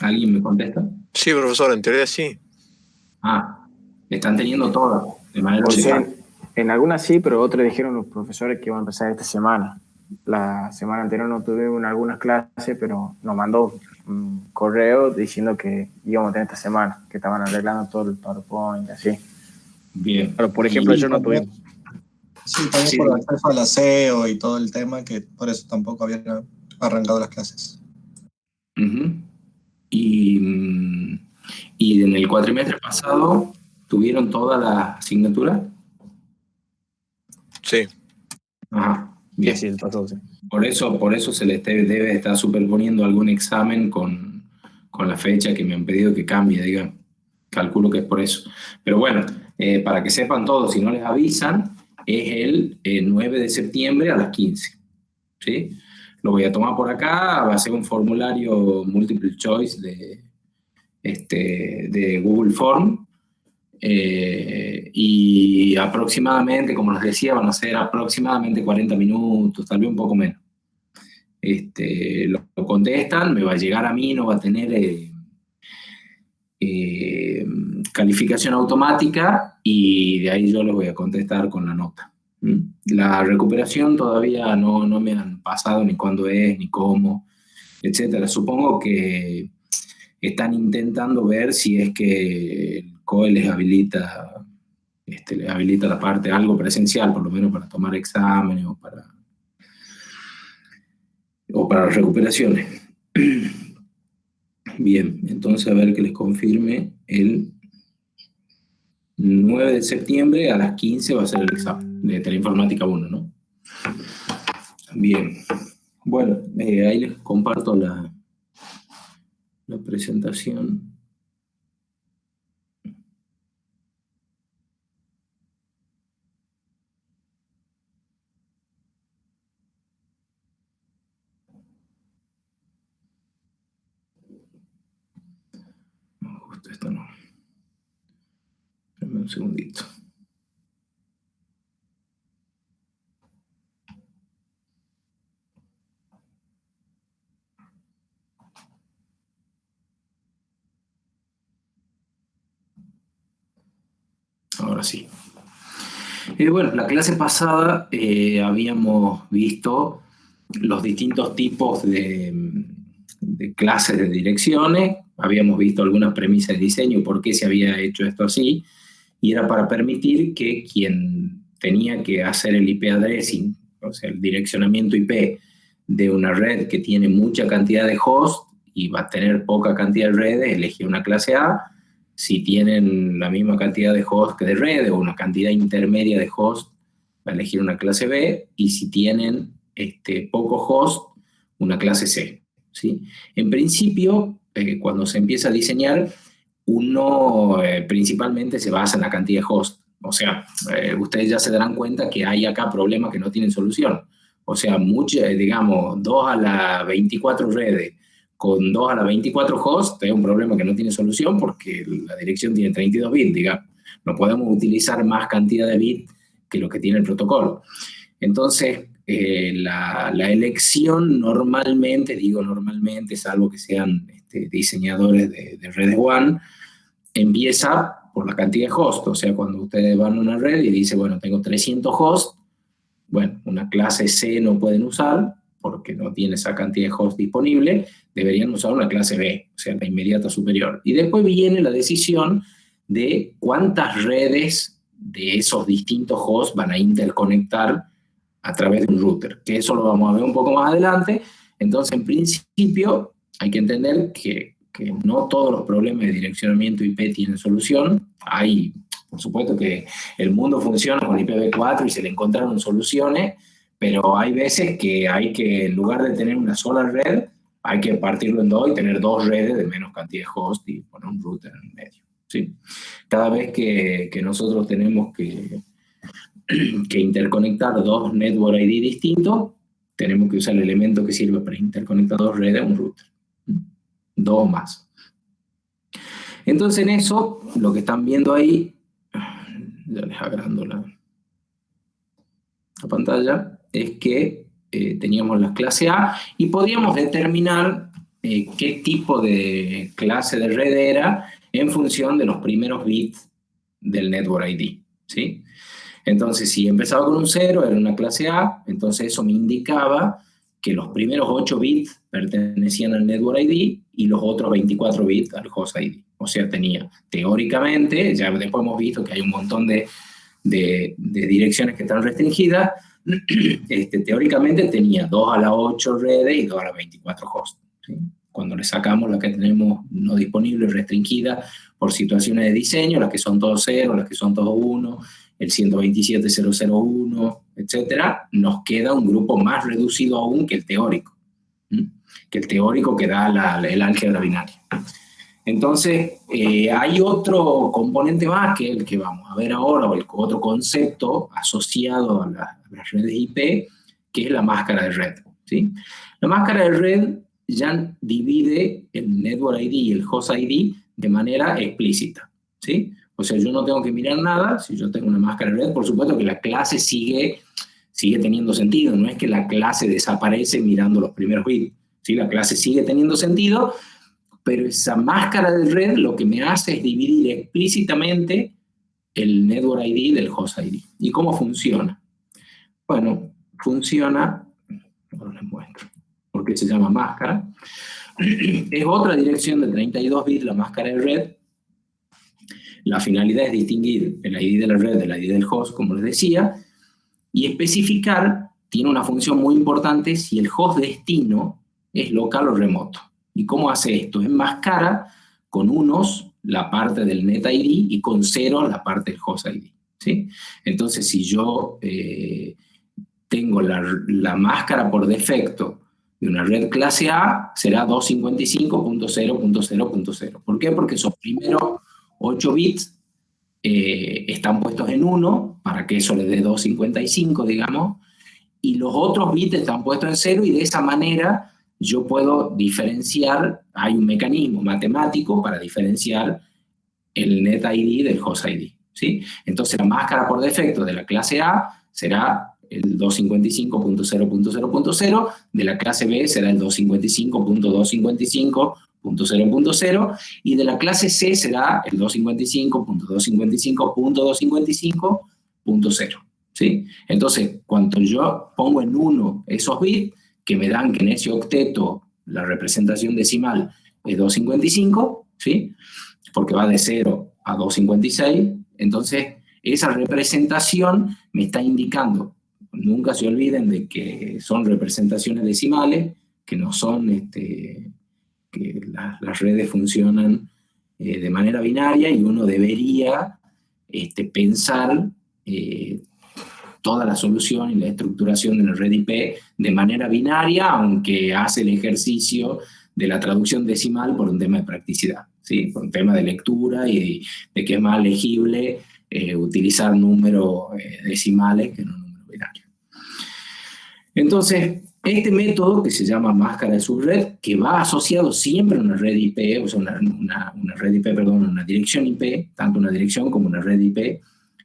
¿Alguien me contesta? Sí, profesor, en teoría sí. Ah, están teniendo todas de manera O sea, virtual. en algunas sí, pero otras dijeron los profesores que iban a empezar esta semana. La semana anterior no tuvimos algunas clases, pero nos mandó un correo diciendo que íbamos a tener esta semana, que estaban arreglando todo el PowerPoint y así. Bien. Pero, por ejemplo, yo no tuvimos. Sí, también Sí. por el acceso al aseo y todo el tema, que por eso tampoco habían arrancado las clases. Ujú. Y en el cuatrimestre pasado, ¿tuvieron toda la asignatura? Sí. Ajá, bien. Sí, el pasado, sí. Por eso se les debe estar superponiendo algún examen con la fecha que me han pedido que cambie, digamos. Calculo que es por eso. Pero bueno, para que sepan todos, si no les avisan, es el 9 de septiembre a las 15. ¿Sí? Lo voy a tomar por acá, va a ser un formulario multiple choice de Google Form. Y aproximadamente, como les decía, van a ser aproximadamente 40 minutos, tal vez un poco menos. Lo contestan, me va a llegar a mí, no va a tener calificación automática y de ahí yo les voy a contestar con la nota. La recuperación todavía no me han pasado ni cuándo es, ni cómo, etcétera. Supongo que están intentando ver si es que el COE les habilita la parte, algo presencial, por lo menos para tomar exámenes o para recuperaciones. Bien, entonces a ver que les confirme el 9 de septiembre a las 15 va a ser el examen de Teleinformática 1, ¿no? Bien, bueno, ahí les comparto la presentación. Justo esto no. Espérame un segundito. Ahora sí. Bueno, la clase pasada habíamos visto los distintos tipos de clases de direcciones, habíamos visto algunas premisas de diseño y por qué se había hecho esto así, y era para permitir que quien tenía que hacer el IP addressing, o sea, el direccionamiento IP de una red que tiene mucha cantidad de hosts y va a tener poca cantidad de redes, elegía una clase A. Si tienen la misma cantidad de hosts que de redes o una cantidad intermedia de hosts, va a elegir una clase B, y si tienen pocos hosts, una clase C. ¿Sí? En principio, cuando se empieza a diseñar, uno principalmente se basa en la cantidad de hosts. O sea, ustedes ya se darán cuenta que hay acá problemas que no tienen solución. O sea, digamos, 2 a la 24 redes con 2 a la 24 hosts es un problema que no tiene solución porque la dirección tiene 32 bits, digamos. No podemos utilizar más cantidad de bits que lo que tiene el protocolo. Entonces, la elección normalmente, digo normalmente, salvo que sean diseñadores de redes WAN, empieza por la cantidad de hosts. O sea, cuando ustedes van a una red y dicen, bueno, tengo 300 hosts, bueno, una clase C no pueden usar porque no tiene esa cantidad de hosts disponible, deberían usar una clase B, o sea, la inmediata superior. Y después viene la decisión de cuántas redes de esos distintos hosts van a interconectar a través de un router, que eso lo vamos a ver un poco más adelante. Entonces, en principio, hay que entender que no todos los problemas de direccionamiento IP tienen solución. Hay, por supuesto, que el mundo funciona con IPv4 y se le encontraron soluciones, pero hay veces que hay que, en lugar de tener una sola red, hay que partirlo en dos y tener dos redes de menos cantidad de hosts y poner un router en el medio. ¿Sí? Cada vez que nosotros tenemos que interconectar dos network ID distintos, tenemos que usar el elemento que sirve para interconectar dos redes a un router. Dos más. Entonces, en eso, lo que están viendo ahí, ya les agrando la pantalla, es que teníamos la clase A y podíamos determinar qué tipo de clase de red era en función de los primeros bits del Network ID, ¿sí? Entonces, si empezaba con un 0, era una clase A, entonces eso me indicaba que los primeros 8 bits pertenecían al Network ID y los otros 24 bits al Host ID. O sea, tenía, teóricamente, ya después hemos visto que hay un montón de direcciones que están restringidas, teóricamente tenía 2 a la 8 redes y 2 a la 24 hosts, ¿sí? Cuando le sacamos las que tenemos no disponibles, restringidas por situaciones de diseño, las que son todos 0, las que son todos 1, el 127.001, etcétera, nos queda un grupo más reducido aún que el teórico, que el teórico que da el álgebra binaria. Entonces, hay otro componente más que el que vamos a ver ahora, o el otro concepto asociado a las redes IP, que es la máscara de red, ¿sí? La máscara de red ya divide el Network ID y el Host ID de manera explícita, ¿sí? O sea, yo no tengo que mirar nada. Si yo tengo una máscara de red, por supuesto que la clase sigue teniendo sentido. No es que la clase desaparece mirando los primeros bits, ¿sí? La clase sigue teniendo sentido, pero esa máscara de red lo que me hace es dividir explícitamente el Network ID del Host ID. ¿Y cómo funciona? Bueno, funciona, ahora les muestro, porque se llama máscara. Es otra dirección de 32 bits la máscara de red. La finalidad es distinguir el ID de la red del ID del host, como les decía, y especificar, tiene una función muy importante, si el host destino es local o remoto. ¿Y cómo hace esto? Enmascara con unos la parte del Net ID y con 0 la parte del Host ID, ¿sí? Entonces, si yo tengo la máscara por defecto de una red clase A, será 255.0.0.0. ¿Por qué? Porque esos primeros 8 bits están puestos en 1, para que eso le dé 255, digamos, y los otros bits están puestos en 0, y de esa manera yo puedo diferenciar, hay un mecanismo matemático para diferenciar el Net ID del Host ID, ¿sí? Entonces la máscara por defecto de la clase A será el 255.0.0.0, de la clase B será el 255.255.0.0, y de la clase C será el 255.255.255.0, ¿sí? Entonces, cuando yo pongo en 1 esos bits, que me dan que en ese octeto la representación decimal es 255, ¿sí? Porque va de 0 a 256, entonces esa representación me está indicando, nunca se olviden de que son representaciones decimales, que no son, que las redes funcionan de manera binaria, y uno debería pensar toda la solución y la estructuración de la red IP de manera binaria, aunque hace el ejercicio de la traducción decimal por un tema de practicidad, ¿sí? Por un tema de lectura y de que es más legible utilizar números decimales que no números binarios. Entonces, este método, que se llama máscara de subred, que va asociado siempre a una red IP, o sea, una red IP, perdón, una dirección IP, tanto una dirección como una red IP,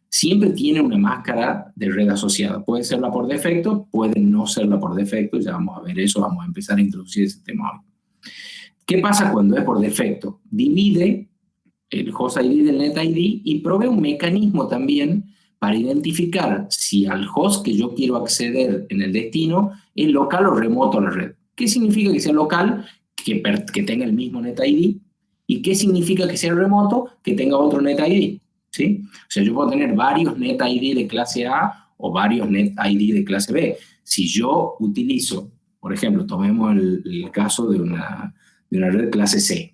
siempre tiene una máscara de red asociada. Puede serla por defecto, puede no serla por defecto, ya vamos a ver eso, vamos a empezar a introducir ese tema hoy. ¿Qué pasa cuando es por defecto? Divide el Host ID del Net ID y provee un mecanismo también para identificar si al host que yo quiero acceder en el destino es local o remoto a la red. ¿Qué significa que sea local? Que tenga el mismo Net ID. ¿Y qué significa que sea remoto? Que tenga otro Net ID, ¿sí? O sea, yo puedo tener varios Net ID de clase A o varios Net ID de clase B. Si yo utilizo, por ejemplo, tomemos el caso de una red clase C.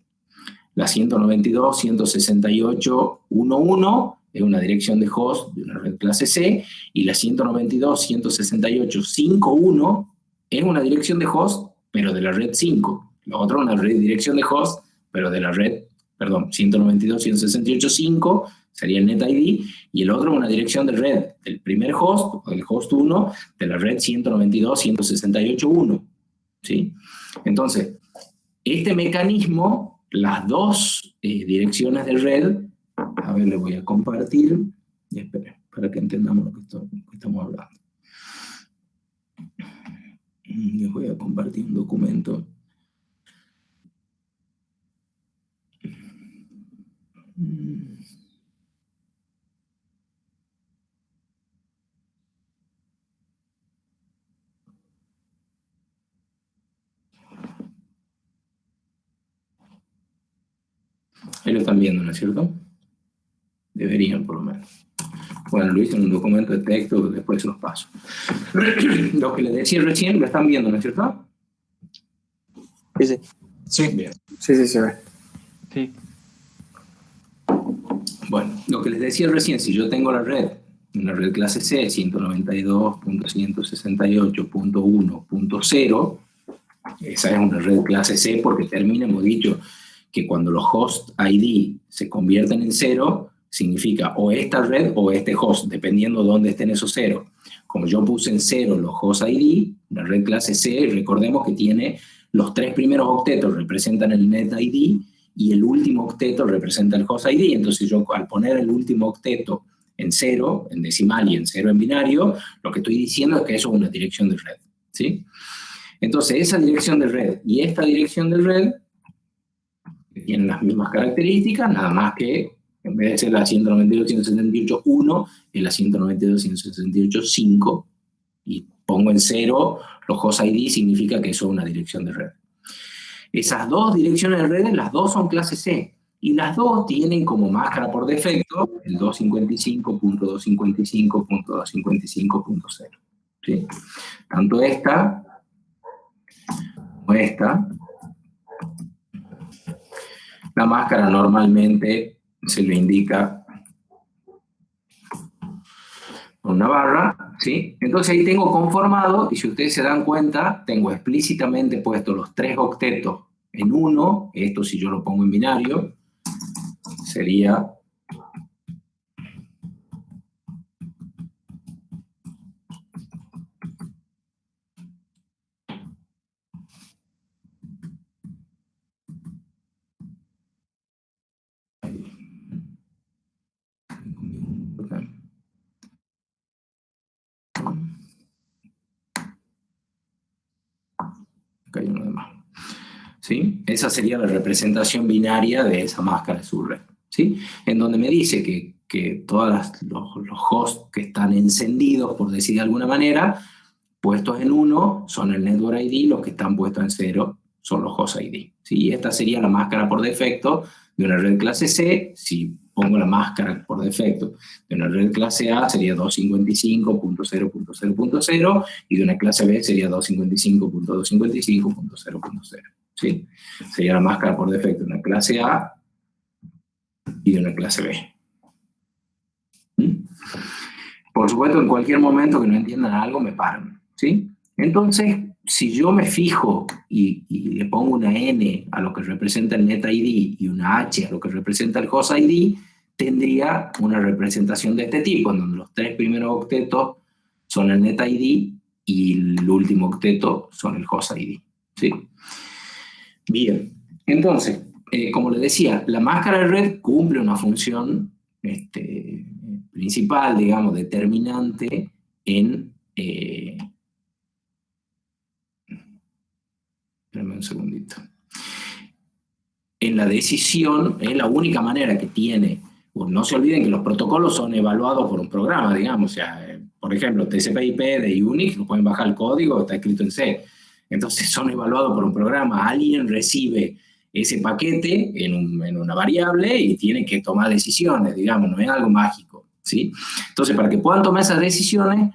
La 192.168.1.1 es una dirección de host de una red clase C, y la 192.168.5.1 es una dirección de host, pero de la red 5. La otra es una dirección de host, pero de la red, perdón, 192.168.5 sería el Net ID, y el otro es una dirección de red del primer host, o del host 1, de la red 192.168.1, ¿sí? Entonces, este mecanismo, las dos direcciones de red, a ver, les voy a compartir, esperen, para que entendamos lo que estamos hablando. Les voy a compartir un documento. Ahí lo están viendo, ¿no es cierto? Deberían, por lo menos. Bueno, lo hice en un documento de texto, después se los paso. Lo que les decía recién, lo están viendo, ¿no es cierto? Sí, sí. Sí. Bien. Sí, sí, se ve. Sí. Bueno, lo que les decía recién, si yo tengo la red, una red clase C, 192.168.1.0, esa es una red clase C porque termina, hemos dicho, que cuando los host ID se convierten en 0, significa o esta red o este host, dependiendo de dónde estén esos ceros. Como yo puse en 0 los host ID, la red clase C, recordemos que tiene los 3 primeros octetos representan el net ID y el último octeto representa el host ID. Entonces yo al poner el último octeto en 0, en decimal y en 0 en binario, lo que estoy diciendo es que eso es una dirección de red, ¿sí? Entonces esa dirección de red y esta dirección de red tienen las mismas características, nada más que en vez de ser la 192.168.1, es la 192.168.5, y pongo en 0 los host ID, significa que eso es una dirección de red. Esas dos direcciones de redes, las dos son clase C, y las dos tienen como máscara por defecto el 255.255.255.0. ¿Sí? Tanto esta como esta. La máscara normalmente se lo indica con una barra, ¿sí? Entonces ahí tengo conformado, y si ustedes se dan cuenta, tengo explícitamente puesto los 3 octetos en 1, esto si yo lo pongo en binario, sería acá hay uno de más. ¿Sí? Esa sería la representación binaria de esa máscara de subred, ¿sí? En donde me dice que todos los hosts que están encendidos, por decir de alguna manera, puestos en 1 son el network ID, los que están puestos en 0 son los host ID, ¿sí? Esta sería la máscara por defecto de una red clase C. Si pongo la máscara por defecto de una red clase A sería 255.0.0.0, y de una clase B sería 255.255.0.0, ¿sí? Sería la máscara por defecto de una clase A y de una clase B. ¿Mm? Por supuesto, en cualquier momento que no entiendan algo, me paran, ¿sí? Entonces, si yo me fijo y le pongo una N a lo que representa el net ID y una H a lo que representa el host ID, tendría una representación de este tipo, en donde los 3 primeros octetos son el net ID y el último octeto son el host ID, ¿sí? Bien, entonces, como les decía, la máscara de red cumple una función principal, digamos, determinante en... espérame un segundito. En la decisión, es la única manera que tiene. No se olviden que los protocolos son evaluados por un programa, digamos. O sea, por ejemplo, TCP/IP de Unix, lo pueden bajar el código, está escrito en C. Entonces son evaluados por un programa. Alguien recibe ese paquete en una variable y tiene que tomar decisiones, digamos, no es algo mágico, ¿sí? Entonces, para que puedan tomar esas decisiones,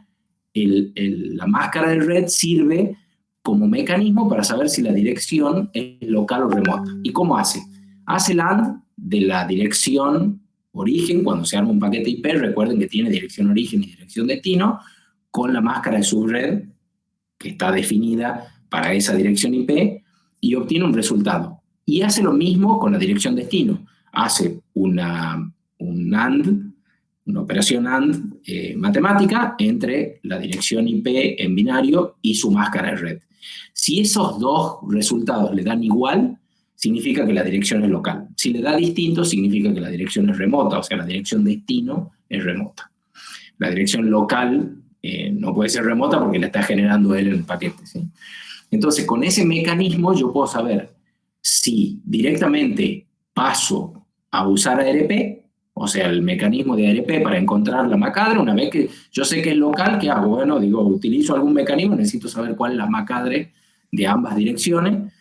la máscara de red sirve como mecanismo para saber si la dirección es local o remota. ¿Y cómo hace? Hace el AND de la dirección origen. Cuando se arma un paquete IP, recuerden que tiene dirección origen y dirección destino, con la máscara de subred que está definida para esa dirección IP, y obtiene un resultado. Y hace lo mismo con la dirección destino. Hace un AND, una operación AND matemática entre la dirección IP en binario y su máscara de red. Si esos dos resultados le dan igual, significa que la dirección es local. Si le da distinto, significa que la dirección es remota, o sea, la dirección destino es remota. La dirección local no puede ser remota porque la está generando él en el paquete, ¿sí? Entonces, con ese mecanismo yo puedo saber si directamente paso a usar ARP, o sea, el mecanismo de ARP para encontrar la MAC-adre. Una vez que yo sé que es local, ¿qué hago? Bueno, digo, utilizo algún mecanismo, necesito saber cuál es la MAC-adre de ambas direcciones.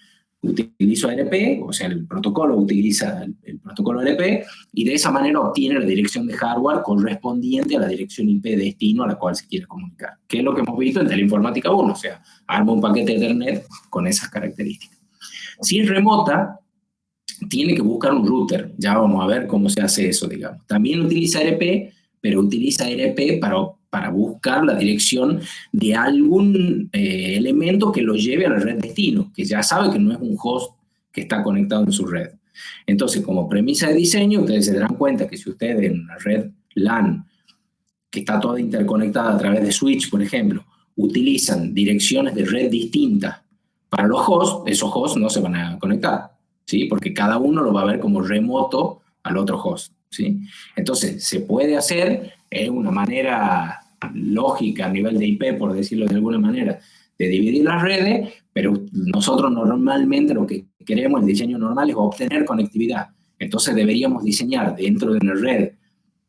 utilizo ARP, o sea, el protocolo utiliza el protocolo ARP, y de esa manera obtiene la dirección de hardware correspondiente a la dirección IP destino a la cual se quiere comunicar, que es lo que hemos visto en Teleinformática 1, o sea, arma un paquete de Ethernet con esas características. Si es remota, tiene que buscar un router. Ya vamos a ver cómo se hace eso, digamos. También utiliza ARP, pero utiliza ARP para buscar la dirección de algún elemento que lo lleve a la red destino, que ya sabe que no es un host que está conectado en su red. Entonces, como premisa de diseño, ustedes se darán cuenta que si ustedes en una red LAN, que está toda interconectada a través de switch, por ejemplo, utilizan direcciones de red distintas para los hosts, esos hosts no se van a conectar, ¿sí? Porque cada uno lo va a ver como remoto al otro host, ¿sí? Entonces, se puede hacer, es una manera lógica a nivel de IP, por decirlo de alguna manera, de dividir las redes, pero nosotros normalmente lo que queremos, el diseño normal, es obtener conectividad. Entonces, deberíamos diseñar dentro de una red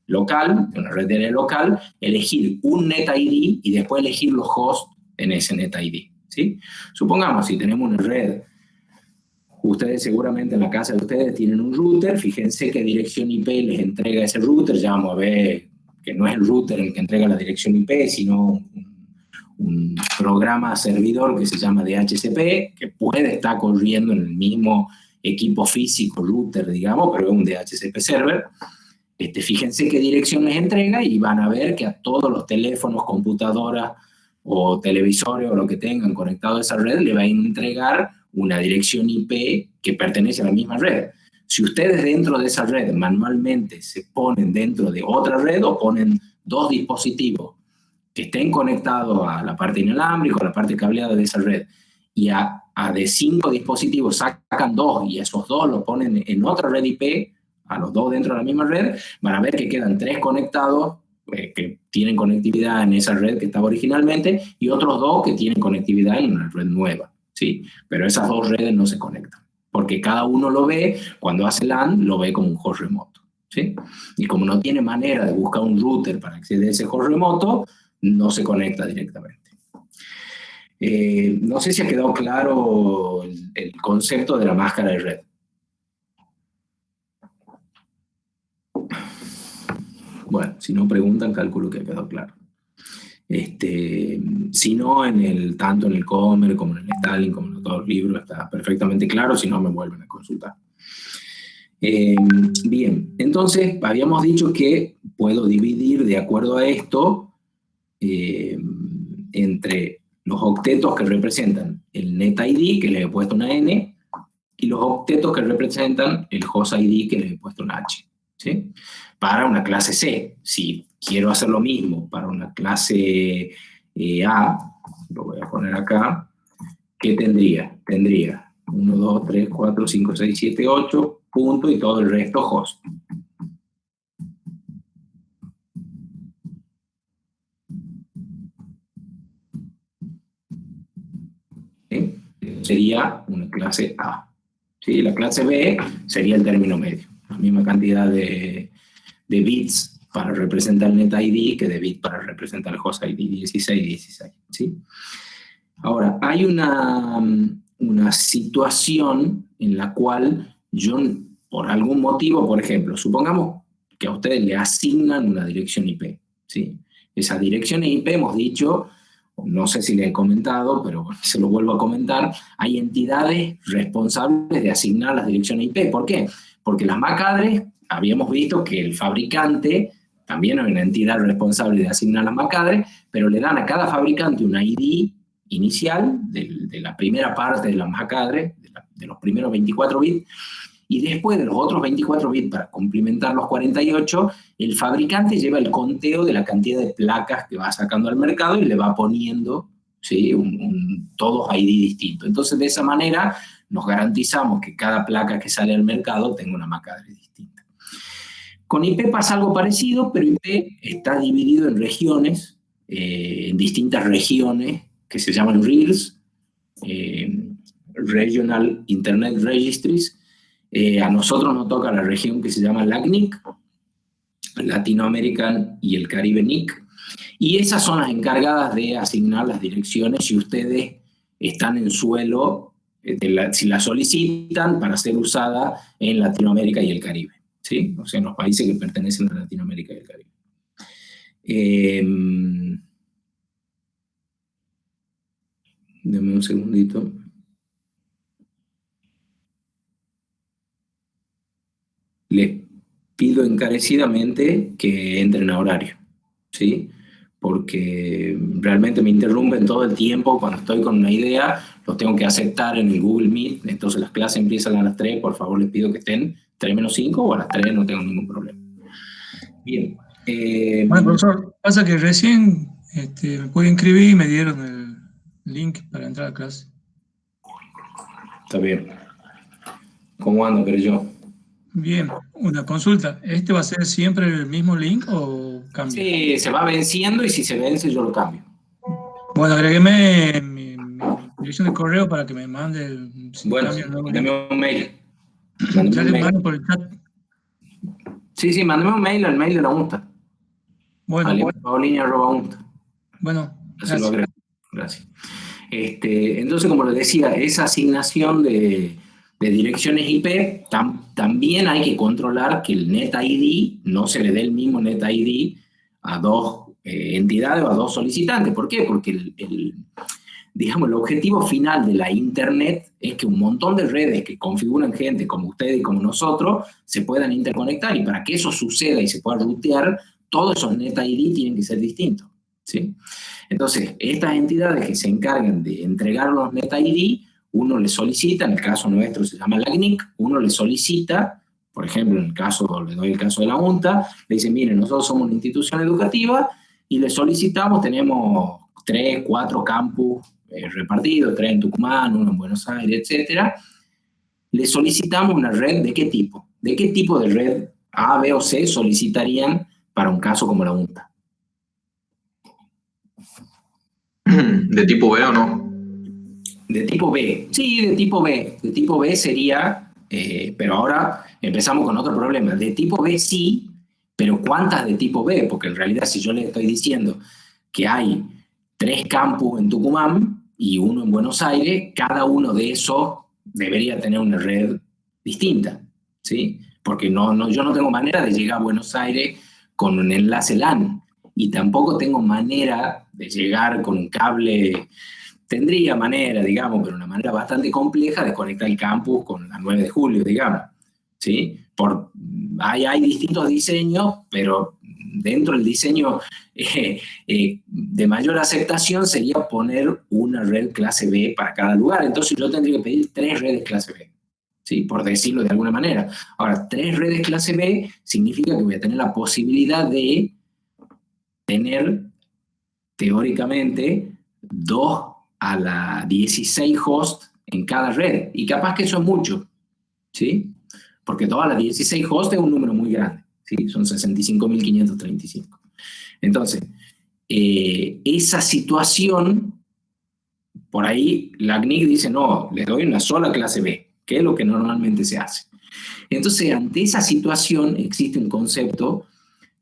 local, de una red de área local, elegir un NetID y después elegir los hosts en ese NetID, ¿sí? Supongamos, si tenemos una red, ustedes seguramente en la casa de ustedes tienen un router, fíjense qué dirección IP les entrega ese router, ya vamos a ver que no es el router el que entrega la dirección IP, sino un programa servidor que se llama DHCP, que puede estar corriendo en el mismo equipo físico, router, digamos, pero es un DHCP server. Fíjense qué dirección les entrega y van a ver que a todos los teléfonos, computadoras o televisores o lo que tengan conectado a esa red le va a entregar una dirección IP que pertenece a la misma red. Si ustedes dentro de esa red manualmente se ponen dentro de otra red o ponen dos dispositivos que estén conectados a la parte inalámbrica o a la parte cableada de esa red y a de 5 dispositivos sacan 2 y esos 2 lo ponen en otra red IP, a los 2 dentro de la misma red, van a ver que quedan 3 conectados que tienen conectividad en esa red que estaba originalmente y otros 2 que tienen conectividad en una red nueva, ¿sí? Pero esas 2 redes no se conectan, porque cada uno lo ve, cuando hace LAN, lo ve como un host remoto, ¿sí? Y como no tiene manera de buscar un router para acceder a ese host remoto, no se conecta directamente. No sé si ha quedado claro el concepto de la máscara de red. Bueno, si no preguntan, calculo que ha quedado claro. Si no, tanto en el Comer como en el Stalin, como en todos los libros, está perfectamente claro, si no me vuelven a consultar. Bien, entonces habíamos dicho que puedo dividir de acuerdo a esto entre los octetos que representan el NetID, que le he puesto una N, y los octetos que representan el HostID, que le he puesto una H, ¿sí? Para una clase C. Si quiero hacer lo mismo para una clase A, lo voy a poner acá, ¿qué tendría? Tendría 1, 2, 3, 4, 5, 6, 7, 8 puntos y todo el resto host. ¿Sí? Sería una clase A. ¿Sí? La clase B sería el término medio. La misma cantidad de bits para representar el NetID que de bits para representar el HostID, 16 y 16. ¿Sí? Ahora, hay una situación en la cual yo, por algún motivo, por ejemplo, supongamos que a ustedes le asignan una dirección IP. ¿Sí? Esas direcciones IP, hemos dicho, no sé si les he comentado, pero se lo vuelvo a comentar, hay entidades responsables de asignar las direcciones IP. ¿Por qué? Porque las MAC-adres, habíamos visto que el fabricante también es una entidad responsable de asignar las MAC-adres, pero le dan a cada fabricante una ID inicial de la primera parte de la MAC-adre, de los primeros 24 bits, y después de los otros 24 bits para complementar los 48, el fabricante lleva el conteo de la cantidad de placas que va sacando al mercado y le va poniendo, ¿sí? todos ID distintos. Entonces, de esa manera, nos garantizamos que cada placa que sale al mercado tenga una MAC-adre distinta. Con IP pasa algo parecido, pero IP está dividido en regiones, en distintas regiones que se llaman RIRs, Regional Internet Registries. A nosotros nos toca la región que se llama LACNIC, Latinoamerican y el Caribe NIC, y esas son las encargadas de asignar las direcciones si ustedes están en suelo si la solicitan para ser usada en Latinoamérica y el Caribe, ¿sí? O sea, en los países que pertenecen a Latinoamérica y el Caribe. Deme un segundito. Les pido encarecidamente que entren a horario, ¿sí? Porque realmente me interrumpen todo el tiempo cuando estoy con una idea, los tengo que aceptar en el Google Meet, entonces las clases empiezan a las 3, por favor les pido que estén 3 menos 5 o a las 3, no tengo ningún problema. Bien. Bueno, profesor, pasa que recién me pude inscribir y me dieron el link para entrar a clase. Está bien. ¿Cómo ando, pero yo? Bien, una consulta. ¿Este va a ser siempre el mismo link o cambia? Sí, se va venciendo y si se vence yo lo cambio. Bueno, agrégueme mi dirección de correo para que me mande si Bueno, cambia el nuevo link. dame un mail. Ya Mándame un le mail. mando por el chat. Sí, mándame un mail al mail de la UNTA. Bueno, Paulini@unta. bueno, Así lo gracias. agrego. Gracias. Entonces, como les decía, esa asignación de direcciones IP también hay que controlar que el NetID no se le dé el mismo NetID a dos entidades o a dos solicitantes. ¿Por qué? Porque digamos, el objetivo final de la Internet es que un montón de redes que configuran gente como ustedes y como nosotros se puedan interconectar, y para que eso suceda y se pueda rutear, todos esos NetID tienen que ser distintos, ¿sí? Entonces, estas entidades que se encargan de entregar los NetID, uno le solicita, en el caso nuestro se llama la CNIC, uno le solicita, por ejemplo, le doy el caso de la UNTA, le dicen, miren, nosotros somos una institución educativa y le solicitamos, tenemos 3, 4 campus repartidos, 3 en Tucumán, 1 en Buenos Aires, etc. Le solicitamos una red ¿de qué tipo? ¿De qué tipo de red A, B o C solicitarían para un caso como la UNTA? ¿De tipo B o no? De tipo B. Sí, de tipo B. De tipo B sería, pero ahora empezamos con otro problema. De tipo B sí, pero ¿cuántas de tipo B? Porque en realidad si yo le estoy diciendo que hay 3 campus en Tucumán y 1 en Buenos Aires, cada uno de esos debería tener una red distinta, ¿sí? Porque yo no tengo manera de llegar a Buenos Aires con un enlace LAN, y tampoco tengo manera de llegar con un cable. Tendría manera, digamos, pero una manera bastante compleja de conectar el campus con la 9 de julio, digamos, ¿sí? Hay distintos diseños, pero dentro del diseño de mayor aceptación sería poner una red clase B para cada lugar. Entonces yo tendría que pedir 3 redes clase B, ¿sí? Por decirlo de alguna manera. Ahora, 3 redes clase B significa que voy a tener la posibilidad de tener, teóricamente, 2 a la 16 hosts en cada red, y capaz que eso es mucho, ¿sí? Porque 2 a la 16 hosts es un número muy grande, ¿sí? Son 65.535. Entonces, esa situación, por ahí la CNIC dice, no, les doy una sola clase B, que es lo que normalmente se hace. Entonces, ante esa situación existe un concepto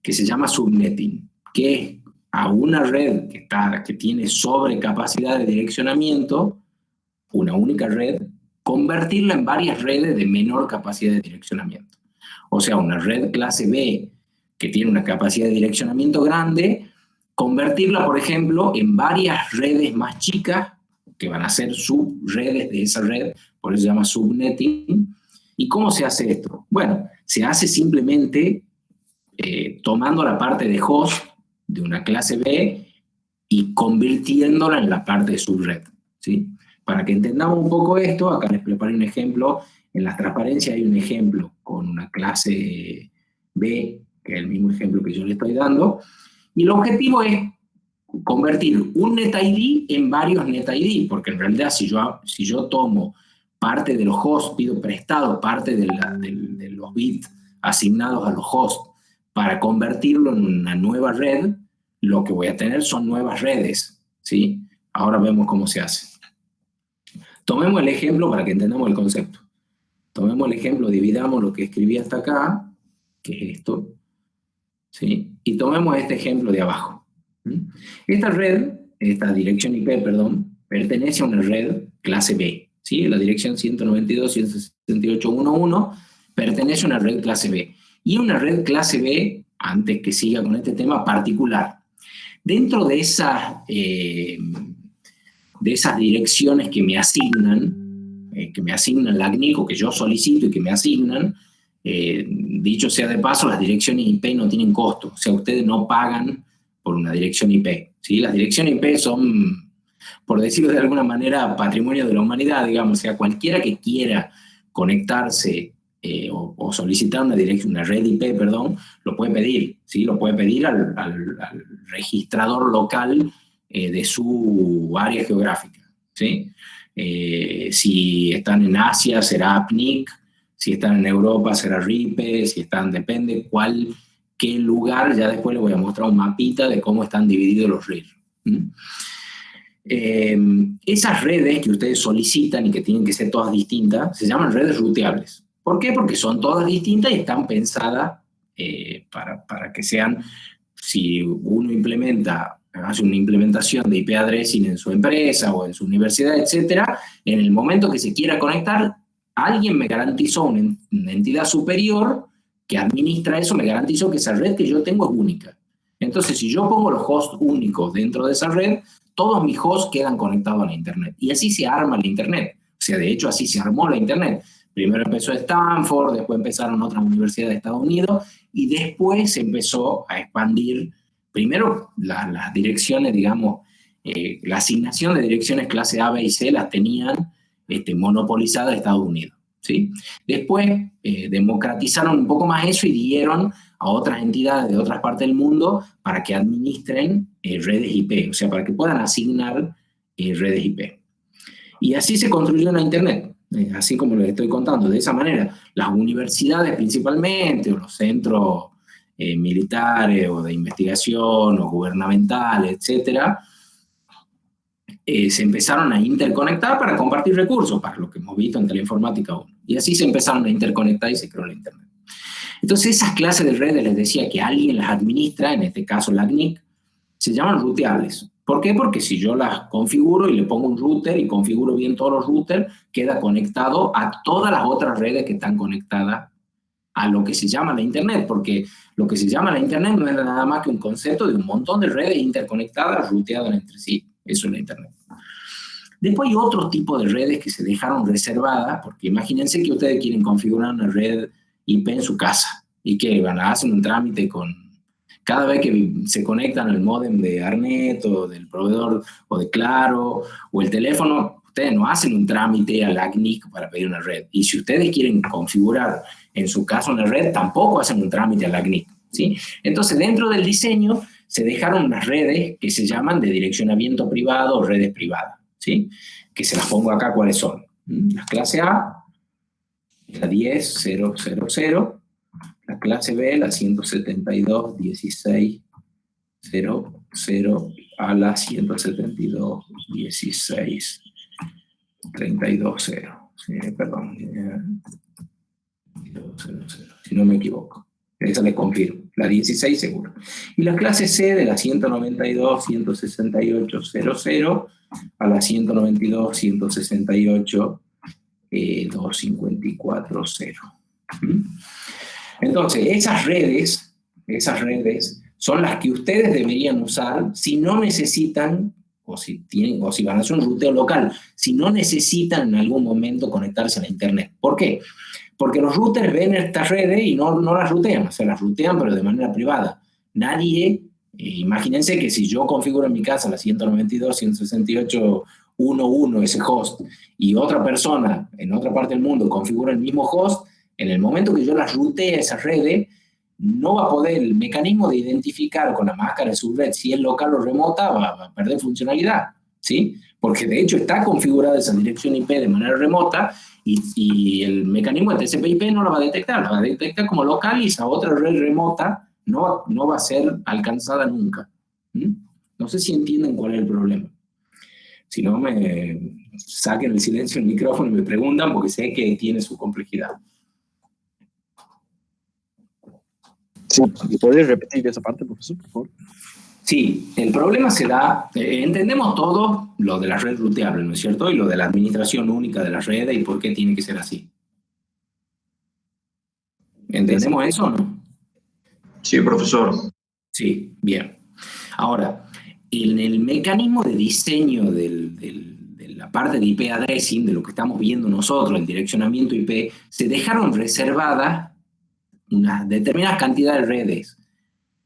que se llama subnetting, que es a una red que tiene sobrecapacidad de direccionamiento, una única red, convertirla en varias redes de menor capacidad de direccionamiento. O sea, una red clase B que tiene una capacidad de direccionamiento grande, convertirla, por ejemplo, en varias redes más chicas, que van a ser subredes de esa red, por eso se llama subnetting. ¿Y cómo se hace esto? Bueno, se hace simplemente tomando la parte de host de una clase B y convirtiéndola en la parte de subred, ¿sí? Para que entendamos un poco esto, acá les preparé un ejemplo. En la transparencia hay un ejemplo con una clase B, que es el mismo ejemplo que yo le estoy dando, y el objetivo es convertir un NetID en varios NetID, porque en realidad si yo tomo parte de los hosts, pido prestado parte de los bits asignados a los hosts para convertirlo en una nueva red, lo que voy a tener son nuevas redes, ¿sí? Ahora vemos cómo se hace. Tomemos el ejemplo para que entendamos el concepto. Tomemos el ejemplo, dividamos lo que escribí hasta acá, que es esto, ¿sí? Y tomemos este ejemplo de abajo. Esta dirección IP, perdón, pertenece a una red clase B, ¿sí? La dirección 192.168.1.1 pertenece a una red clase B. Y una red clase B, antes que siga con este tema, particular. Dentro de esas direcciones que me asignan la ACNIC o que yo solicito y que me asignan, dicho sea de paso, las direcciones IP no tienen costo, o sea, ustedes no pagan por una dirección IP, ¿sí? Las direcciones IP son, por decirlo de alguna manera, patrimonio de la humanidad, digamos, o sea, cualquiera que quiera conectarse o solicitar una red IP, perdón, lo puede pedir, ¿sí? Lo puede pedir al registrador local de su área geográfica, ¿sí? Si están en Asia será APNIC, si están en Europa será RIPE, si están, depende qué lugar, ya después les voy a mostrar un mapita de cómo están divididos los RIR. Esas redes que ustedes solicitan y que tienen que ser todas distintas, se llaman redes ruteables. ¿Por qué? Porque son todas distintas y están pensadas para que sean, si uno hace una implementación de IP addressing en su empresa o en su universidad, etcétera, en el momento que se quiera conectar, alguien me garantizó, una entidad superior que administra eso, me garantizó que esa red que yo tengo es única. Entonces, si yo pongo los hosts únicos dentro de esa red, todos mis hosts quedan conectados a la Internet. Y así se arma la Internet. O sea, de hecho, así se armó la Internet. Primero empezó Stanford, después empezaron otras universidades de Estados Unidos, y después se empezó a expandir, primero las direcciones, digamos, la asignación de direcciones clase A, B y C las tenían monopolizadas Estados Unidos, ¿sí? Después democratizaron un poco más eso y dieron a otras entidades de otras partes del mundo para que administren redes IP, o sea, para que puedan asignar redes IP. Y así se construyó la Internet, así como les estoy contando, de esa manera. Las universidades principalmente, o los centros militares, o de investigación, o gubernamentales, etcétera, se empezaron a interconectar para compartir recursos, para lo que hemos visto en Teleinformática 1. Y así se empezaron a interconectar y se creó la Internet. Entonces, esas clases de redes, les decía que alguien las administra, en este caso la ACNIC, se llaman ruteables. ¿Por qué? Porque si yo las configuro y le pongo un router y configuro bien todos los routers, queda conectado a todas las otras redes que están conectadas a lo que se llama la Internet, porque lo que se llama la Internet no es nada más que un concepto de un montón de redes interconectadas, ruteadas entre sí. Eso es la Internet. Después hay otro tipo de redes que se dejaron reservadas, porque imagínense que ustedes quieren configurar una red IP en su casa y que hacen un trámite cada vez que se conectan al módem de Arnet o del proveedor o de Claro o el teléfono, ustedes no hacen un trámite a la ACNIC para pedir una red. Y si ustedes quieren configurar en su caso una red, tampoco hacen un trámite a la ACNIC, ¿sí? Entonces, dentro del diseño se dejaron unas redes que se llaman de direccionamiento privado o redes privadas, ¿sí? Que se las pongo acá cuáles son. La clase A, la 10.0.0.0, la clase B, la 172.16.0.0 a la 172.16.32.0. Sí, perdón. 0.0, si no me equivoco. Esa les confirmo. La 16 seguro. Y la clase C de la 192.168.00 a la 192.168.254.0. Entonces, esas redes son las que ustedes deberían usar si no necesitan, o si van a hacer un ruteo local, si no necesitan en algún momento conectarse a la Internet. ¿Por qué? Porque los routers ven estas redes y no las rutean, o sea, las rutean pero de manera privada. Nadie, imagínense que si yo configuro en mi casa la 192.168.1.1, ese host, y otra persona en otra parte del mundo configura el mismo host, en el momento que yo las rutee a esas redes, no va a poder, el mecanismo de identificar con la máscara de su red si es local o remota va a perder funcionalidad, ¿sí? Porque de hecho está configurada esa dirección IP de manera remota y el mecanismo de TCP/IP no la va a detectar como local y esa otra red remota no va a ser alcanzada nunca. No sé si entienden cuál es el problema. Si no, me saquen el silencio del micrófono y me preguntan porque sé que tiene su complejidad. Sí, ¿y podrías repetir esa parte, profesor, por favor? Sí, el problema se da, entendemos todos lo de la red ruteable, ¿no es cierto? Y lo de la administración única de la red y por qué tiene que ser así. ¿Entendemos eso o no? Sí, profesor. Sí, bien. Ahora, en el mecanismo de diseño de la parte de IP addressing, de lo que estamos viendo nosotros, el direccionamiento IP, se dejaron reservadas una determinada cantidad de redes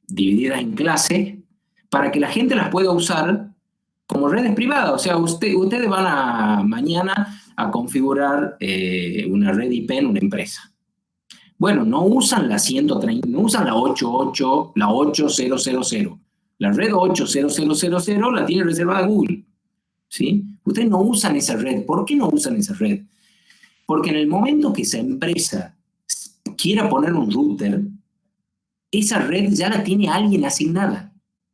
divididas en clases para que la gente las pueda usar como redes privadas. O sea, ustedes van mañana a configurar una red IP en una empresa. Bueno, no usan la 130, no usan la 88, la 8000. La red 8000 la tiene reservada Google. ¿Sí? Ustedes no usan esa red. ¿Por qué no usan esa red? Porque en el momento que esa empresa quiera poner un router, esa red ya la tiene alguien asignada.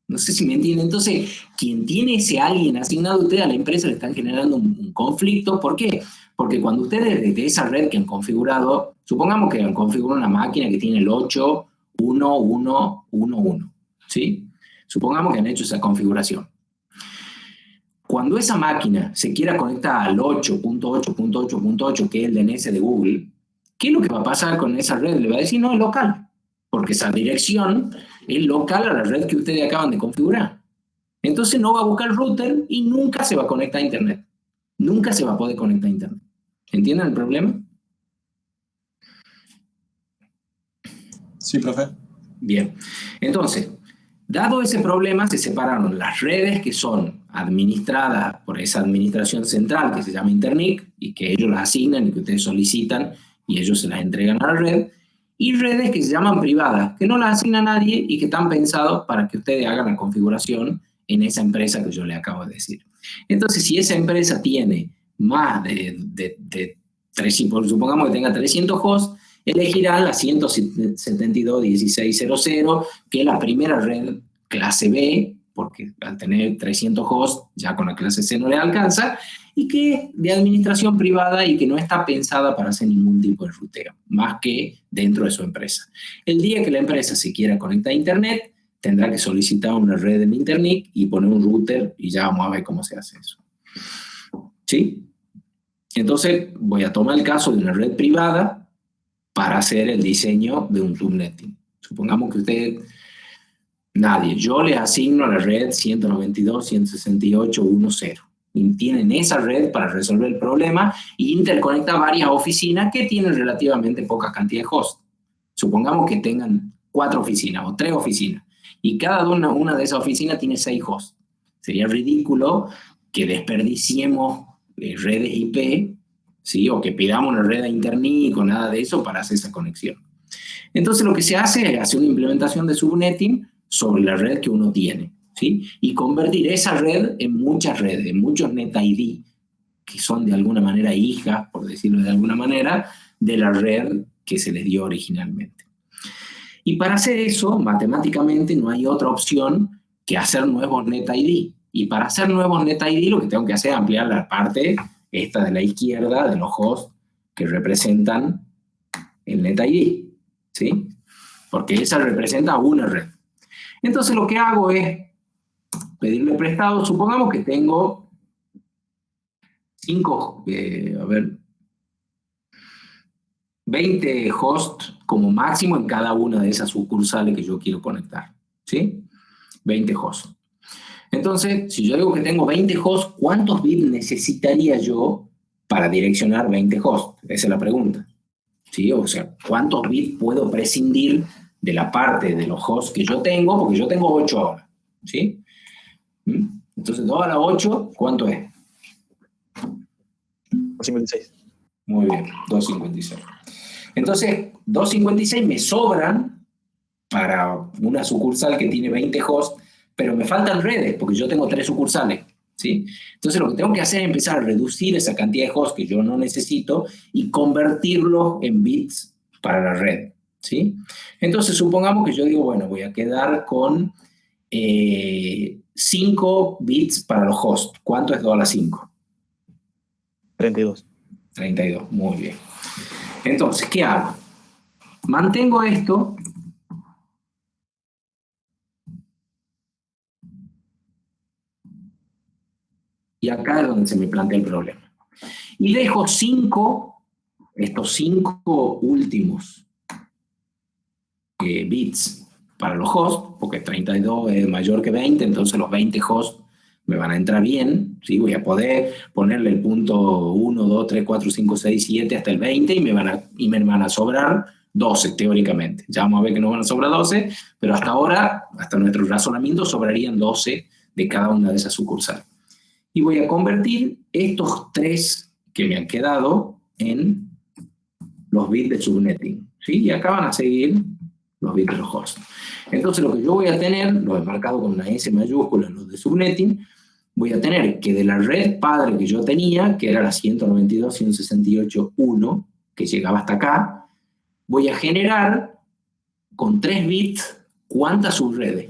No sé si me entienden. Entonces, quien tiene ese alguien asignado, ustedes a la empresa le están generando un conflicto. ¿Por qué? Porque cuando ustedes desde esa red que han configurado, supongamos que han configurado una máquina que tiene el 8.1.1.1.1, ¿sí? Supongamos que han hecho esa configuración. Cuando esa máquina se quiera conectar al 8.8.8.8, que es el DNS de Google, ¿qué es lo que va a pasar con esa red? Le va a decir, no, es local, porque esa dirección es local a la red que ustedes acaban de configurar. Entonces no va a buscar el router y nunca se va a conectar a Internet. Nunca se va a poder conectar a Internet. ¿Entienden el problema? Sí, profe. Bien. Entonces, dado ese problema, se separaron las redes que son administradas por esa administración central que se llama Internic y que ellos las asignan y que ustedes solicitan y ellos se las entregan a la red, y redes que se llaman privadas, que no las asigna nadie y que están pensados para que ustedes hagan la configuración en esa empresa que yo le acabo de decir. Entonces, si esa empresa tiene más de 300, supongamos que tenga 300 hosts, elegirán la 172.16.00, que es la primera red clase B, porque al tener 300 hosts ya con la clase C no le alcanza, y que es de administración privada y que no está pensada para hacer ningún tipo de ruteo, más que dentro de su empresa. El día que la empresa se quiera conectar a Internet, tendrá que solicitar una red en Internet y poner un router y ya vamos a ver cómo se hace eso. ¿Sí? Entonces voy a tomar el caso de una red privada para hacer el diseño de un subnetting. Supongamos que usted, nadie, yo le asigno a la red 192.168.1.0. Y tienen esa red para resolver el problema e interconecta varias oficinas que tienen relativamente poca cantidad de hosts. Supongamos que tengan 4 oficinas o 3 oficinas y cada una de esas oficinas tiene 6 hosts. Sería ridículo que desperdiciemos redes IP, ¿sí? O que pidamos una red a Internet o nada de eso para hacer esa conexión. Entonces lo que se hace es hacer una implementación de subnetting sobre la red que uno tiene, ¿sí? Y convertir esa red en muchas redes, en muchos NetID, que son de alguna manera hijas, por decirlo de alguna manera, de la red que se les dio originalmente. Y para hacer eso, matemáticamente no hay otra opción que hacer nuevos NetID. Y para hacer nuevos NetID lo que tengo que hacer es ampliar la parte esta de la izquierda de los hosts que representan el NetID, ¿sí? Porque esa representa una red. Entonces lo que hago es pedirle prestado, supongamos que tengo 20 hosts como máximo en cada una de esas sucursales que yo quiero conectar, ¿sí? 20 hosts. Entonces, si yo digo que tengo 20 hosts, ¿cuántos bits necesitaría yo para direccionar 20 hosts? Esa es la pregunta, ¿sí? O sea, ¿cuántos bits puedo prescindir de la parte de los hosts que yo tengo? Porque yo tengo 8 ahora, ¿sí? Entonces, 2 a la 8, ¿cuánto es? 56. Muy bien, 256. Entonces, 256 me sobran para una sucursal que tiene 20 hosts, pero me faltan redes, porque yo tengo 3 sucursales, ¿sí? Entonces, lo que tengo que hacer es empezar a reducir esa cantidad de hosts que yo no necesito y convertirlos en bits para la red, ¿sí? Entonces, supongamos que yo digo, bueno, voy a quedar con 5 bits para los hosts. ¿Cuánto es 2 a la 5? 32. 32, muy bien. Entonces, ¿qué hago? Mantengo esto Y acá es donde se me plantea el problema. Y dejo estos 5 últimos bits para los hosts, porque 32 es mayor que 20, entonces los 20 hosts me van a entrar bien, ¿sí? Voy a poder ponerle el punto 1, 2, 3, 4, 5, 6, 7 hasta el 20 y me van a sobrar 12 teóricamente. Ya vamos a ver que no van a sobrar 12, pero hasta ahora, hasta nuestro razonamiento, sobrarían 12 de cada una de esas sucursales. Y voy a convertir estos 3 que me han quedado en los bits de subnetting, ¿sí? Y acá van a seguir los bits de los hosts. Entonces lo que yo voy a tener, lo he marcado con una S mayúscula, los de subnetting, voy a tener que de la red padre que yo tenía, que era la 192.168.1, que llegaba hasta acá, voy a generar con 3 bits, ¿cuántas subredes?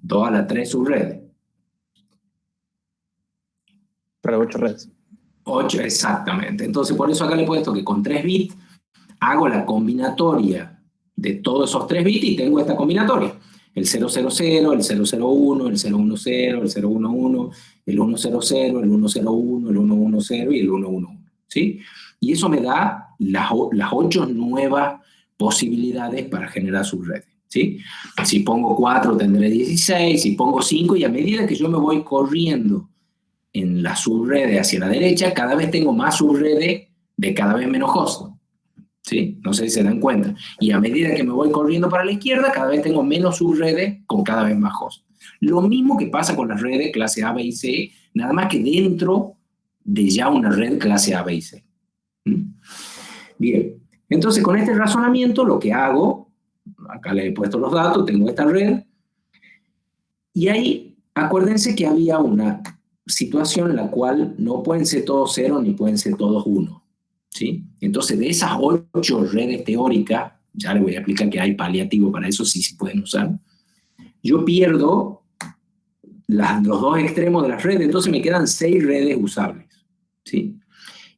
Todas las 3 subredes. Para 8 redes. 8, exactamente. Entonces, por eso acá le he puesto que con 3 bits hago la combinatoria de todos esos 3 bits y tengo esta combinatoria. El 000, el 001, el 010, el 011, el 011, el 100, el 101, el 110 y el 111. ¿Sí? Y eso me da las 8 nuevas posibilidades para generar subredes. ¿Sí? Si pongo 4 tendré 16, si pongo 5, y a medida que yo me voy corriendo en las subredes hacia la derecha, cada vez tengo más subredes de cada vez menos hosts. ¿Sí? No sé si se dan cuenta. Y a medida que me voy corriendo para la izquierda, cada vez tengo menos subredes con cada vez más hosts. Lo mismo que pasa con las redes clase A, B y C, nada más que dentro de ya una red clase A, B y C. Bien, entonces con este razonamiento lo que hago, acá le he puesto los datos, tengo esta red, y ahí acuérdense que había una situación en la cual no pueden ser todos 0 ni pueden ser todos 1. ¿Sí? Entonces, de esas 8 redes teóricas, ya les voy a explicar que hay paliativo para eso, sí se pueden usar, yo pierdo los 2 extremos de las redes, entonces me quedan 6 redes usables. ¿Sí?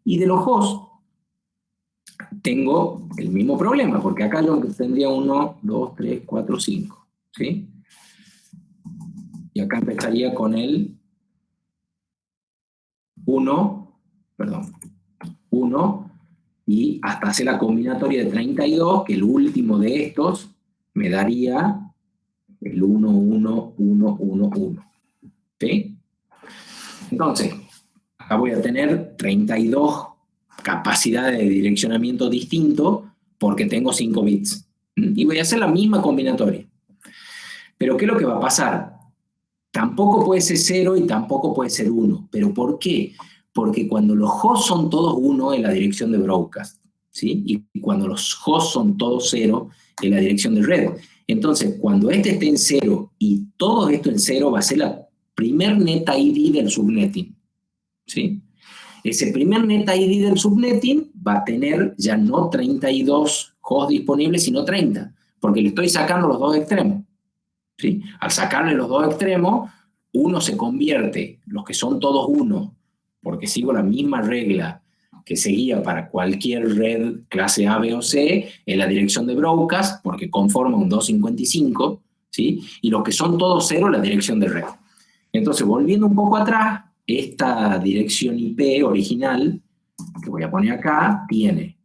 Y de los hosts, tengo el mismo problema, porque acá yo tendría 1, 2, 3, 4, 5. ¿Sí? Y acá empezaría con el 1, y hasta hacer la combinatoria de 32, que el último de estos me daría el 1, 1, 1, 1, 1. ¿Sí? Entonces, acá voy a tener 32 capacidades de direccionamiento distinto porque tengo 5 bits. Y voy a hacer la misma combinatoria. Pero ¿qué es lo que va a pasar? Tampoco puede ser 0 y tampoco puede ser 1. ¿Pero por qué? Porque cuando los hosts son todos 1 en la dirección de broadcast, ¿sí? Y cuando los hosts son todos 0 en la dirección de red. Entonces, cuando este esté en 0 y todo esto en 0, va a ser la primer net ID del subnetting. ¿Sí? Ese primer net ID del subnetting va a tener ya no 32 hosts disponibles, sino 30, porque le estoy sacando los 2 extremos. ¿Sí? Al sacarle los 2 extremos, uno se convierte, los que son todos 1, porque sigo la misma regla que seguía para cualquier red clase A, B o C, en la dirección de broadcast, porque conforma un 255, ¿sí? Y los que son todos 0, la dirección de red. Entonces, volviendo un poco atrás, esta dirección IP original, que voy a poner acá, tiene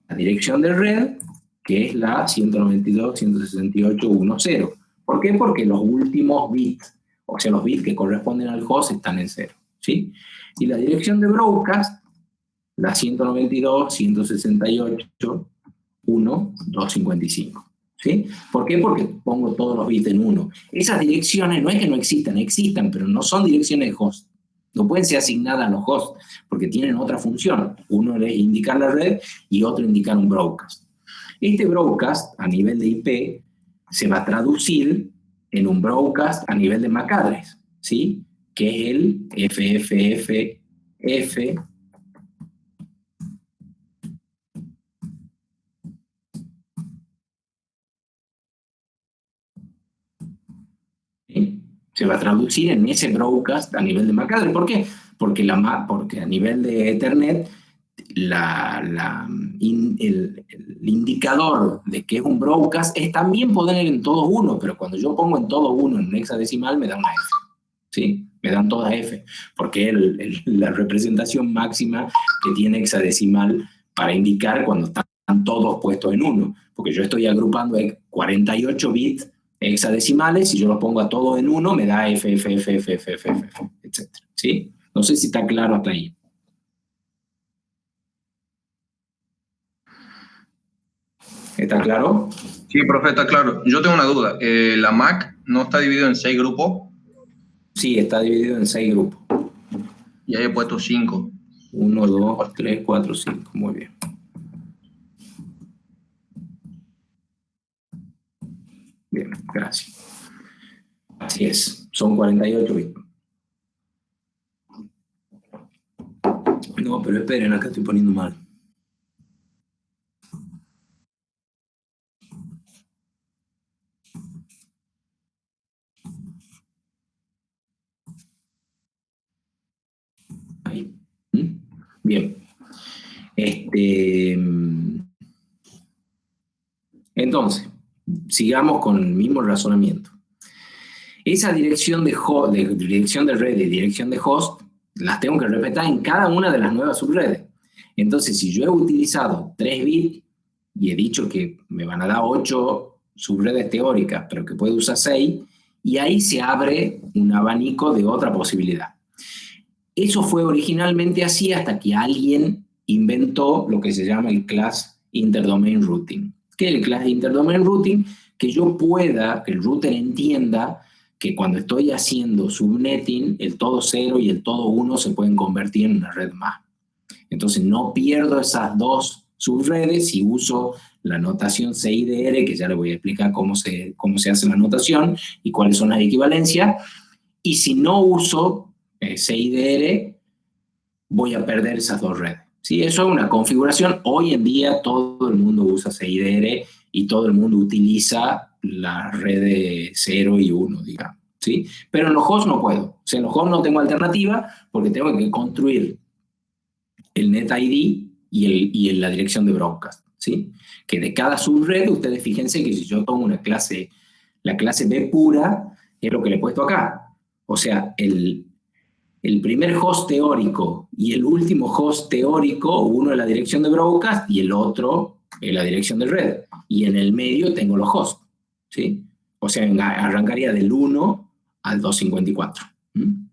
la dirección de red, que es la 192.168.1.0. ¿Por qué? Porque los últimos bits, o sea, los bits que corresponden al host están en 0. ¿Sí? Y la dirección de broadcast, la 192.168.1.255. ¿Sí? ¿Por qué? Porque pongo todos los bits en 1. Esas direcciones no es que no existan, existen, pero no son direcciones de host. No pueden ser asignadas a los hosts, porque tienen otra función. Uno es indicar la red y otro indicar un broadcast. Este broadcast, a nivel de IP, se va a traducir en un broadcast a nivel de MAC address, ¿sí? Que es el FFFF. ¿Sí? Se va a traducir en ese broadcast a nivel de MAC address. ¿Por qué? Porque a nivel de Ethernet, el indicador de que es un broadcast es también poner en todos 1, pero cuando yo pongo en todos 1 en un hexadecimal me da una F. ¿Sí? me dan todas F, porque es la representación máxima que tiene hexadecimal para indicar cuando están todos puestos en 1, porque yo estoy agrupando 48 bits hexadecimales y yo los pongo a todos en 1, me da F, etc. ¿Sí? No sé si está claro hasta ahí. ¿Está claro? Sí, profe, está claro. Yo tengo una duda. ¿La MAC no está dividida en 6 grupos? Sí, está dividido en 6 grupos. Y ahí he puesto 5. 1, 2, 3, 4, 5. Muy bien. Bien, gracias. Así es, son 48 bits. No, pero esperen, acá estoy poniendo mal. Ahí. Bien. Entonces, sigamos con el mismo razonamiento. Esa dirección de dirección de red y dirección de host las tengo que respetar en cada una de las nuevas subredes. Entonces, si yo he utilizado 3 bits y he dicho que me van a dar 8 subredes teóricas, pero que puedo usar 6, y ahí se abre un abanico de otra posibilidad. Eso fue originalmente así hasta que alguien inventó lo que se llama el Class Interdomain Routing. ¿Qué es el Class Interdomain Routing? Que yo pueda, que el router entienda que cuando estoy haciendo subnetting, el todo 0 y el todo 1 se pueden convertir en una red más. Entonces no pierdo esas dos subredes y uso la notación CIDR, que ya les voy a explicar cómo se hace la notación y cuáles son las equivalencias. Y si no uso CIDR, voy a perder esas dos redes. ¿Sí? Eso es una configuración. Hoy en día todo el mundo usa CIDR y todo el mundo utiliza las redes 0 y 1, digamos. ¿Sí? Pero en los hosts no puedo. O sea, en los hosts no tengo alternativa porque tengo que construir el NetID y la dirección de broadcast. ¿Sí? Que de cada subred, ustedes fíjense que si yo tomo la clase B pura, es lo que le he puesto acá. O sea, el primer host teórico y el último host teórico, uno es la dirección de broadcast y el otro es la dirección de red. Y en el medio tengo los hosts. ¿Sí? O sea, arrancaría del 1 al 254.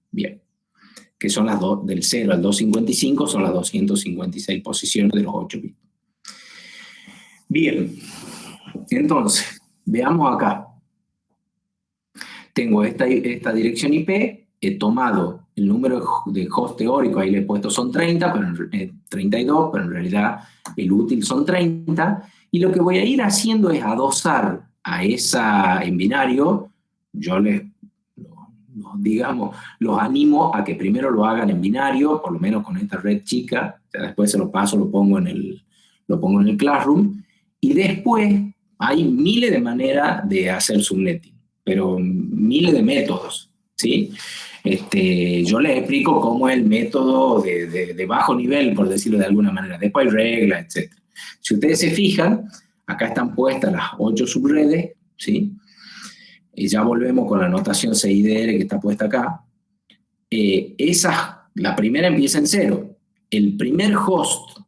Bien. Que son las dos, del 0 al 255, son las 256 posiciones de los 8 bits. Bien. Entonces, veamos acá. Tengo esta dirección IP, he tomado el número de host teórico, ahí le he puesto son 30, pero 32, pero en realidad el útil son 30, y lo que voy a ir haciendo es adosar a esa en binario. Yo los animo a que primero lo hagan en binario, por lo menos con esta red chica, ya después se lo paso, lo pongo en el Classroom, y después hay miles de maneras de hacer subnetting, pero miles de métodos, ¿sí? Yo les explico cómo es el método de bajo nivel, por decirlo de alguna manera. Después hay reglas, etc. Si ustedes se fijan, acá están puestas las 8 subredes, ¿sí? Y ya volvemos con la notación CIDR que está puesta acá. La primera empieza en 0. El primer host,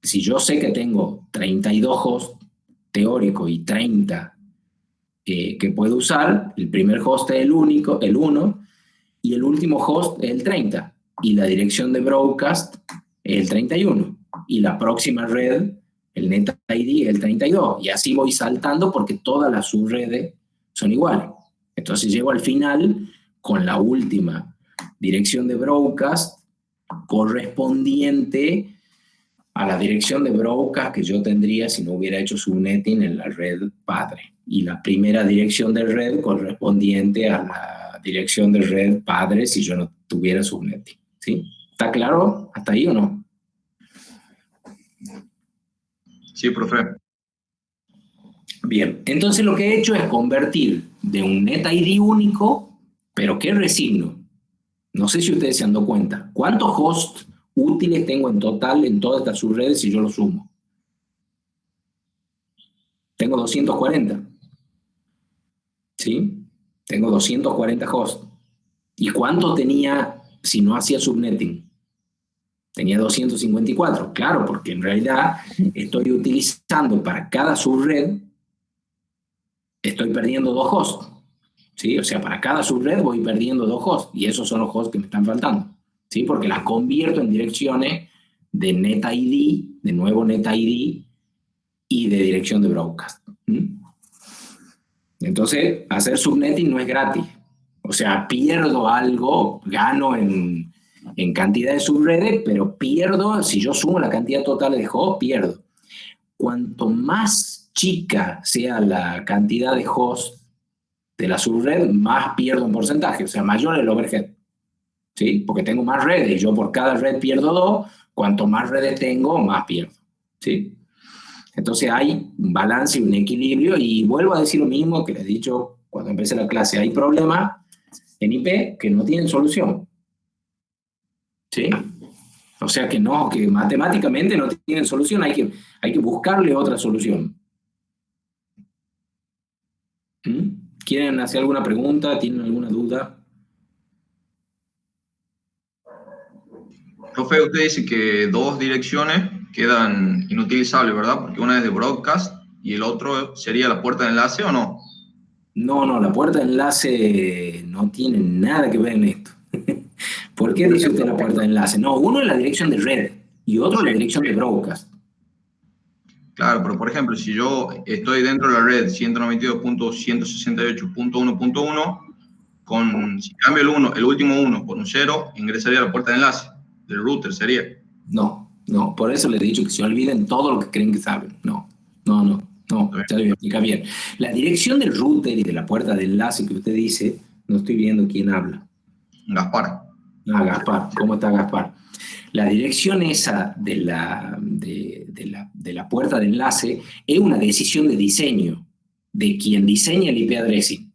si yo sé que tengo 32 hosts teóricos y 30 que puedo usar, el primer host es el 1, y el último host es el 30, y la dirección de broadcast es el 31, y la próxima red, el NetID, es el 32, y así voy saltando porque todas las subredes son iguales. Entonces llego al final con la última dirección de broadcast correspondiente a la dirección de broadcast que yo tendría si no hubiera hecho subnetting en la red padre, y la primera dirección de red correspondiente a la dirección de red padre si yo no tuviera subnetting. ¿Sí? ¿Está claro hasta ahí o no? Sí, profe. Bien, entonces lo que he hecho es convertir de un NetID único, pero ¿qué resigno? No sé si ustedes se han dado cuenta. ¿Cuántos hosts útiles tengo en total en todas estas subredes si yo los sumo? Tengo 240. ¿Sí? Tengo 240 hosts. ¿Y cuánto tenía si no hacía subnetting? Tenía 254, claro, porque en realidad estoy utilizando para cada subred, estoy perdiendo 2 hosts, ¿sí? O sea, para cada subred voy perdiendo 2 hosts, y esos son los hosts que me están faltando, ¿sí? Porque las convierto en direcciones de NetID, de nuevo NetID, y de dirección de broadcast. Entonces, hacer subnetting no es gratis. O sea, pierdo algo, gano en cantidad de subredes, pero pierdo, si yo sumo la cantidad total de hosts, pierdo. Cuanto más chica sea la cantidad de hosts de la subred, más pierdo en porcentaje, o sea, mayor el overhead. ¿Sí? Porque tengo más redes, y yo por cada red pierdo 2, cuanto más redes tengo, más pierdo. ¿Sí? Entonces hay un balance y un equilibrio, y vuelvo a decir lo mismo que les he dicho cuando empecé la clase. Hay problemas en IP que no tienen solución. ¿Sí? O sea que no, que matemáticamente no tienen solución, hay que buscarle otra solución. ¿Quieren hacer alguna pregunta? ¿Tienen alguna duda? Profe, usted dice que 2 direcciones quedan inutilizables, ¿verdad? Porque una es de broadcast y el otro sería la puerta de enlace, ¿o no? No, la puerta de enlace no tiene nada que ver en esto. ¿Por qué dice usted la puerta de enlace? No, uno es la dirección de red y otro es la dirección de broadcast. Claro, pero por ejemplo, si yo estoy dentro de la red 192.168.1.1, si cambio el último 1 por un 0, ingresaría a la puerta de enlace del router, sería. No, por eso les he dicho que se olviden todo lo que creen que saben. No, ya lo voy a explicar bien. La dirección del router y de la puerta de enlace que usted dice, no estoy viendo quién habla. Gaspar. Gaspar, ¿cómo está Gaspar? La dirección esa de la puerta de enlace es una decisión de diseño de quien diseña el IP addressing.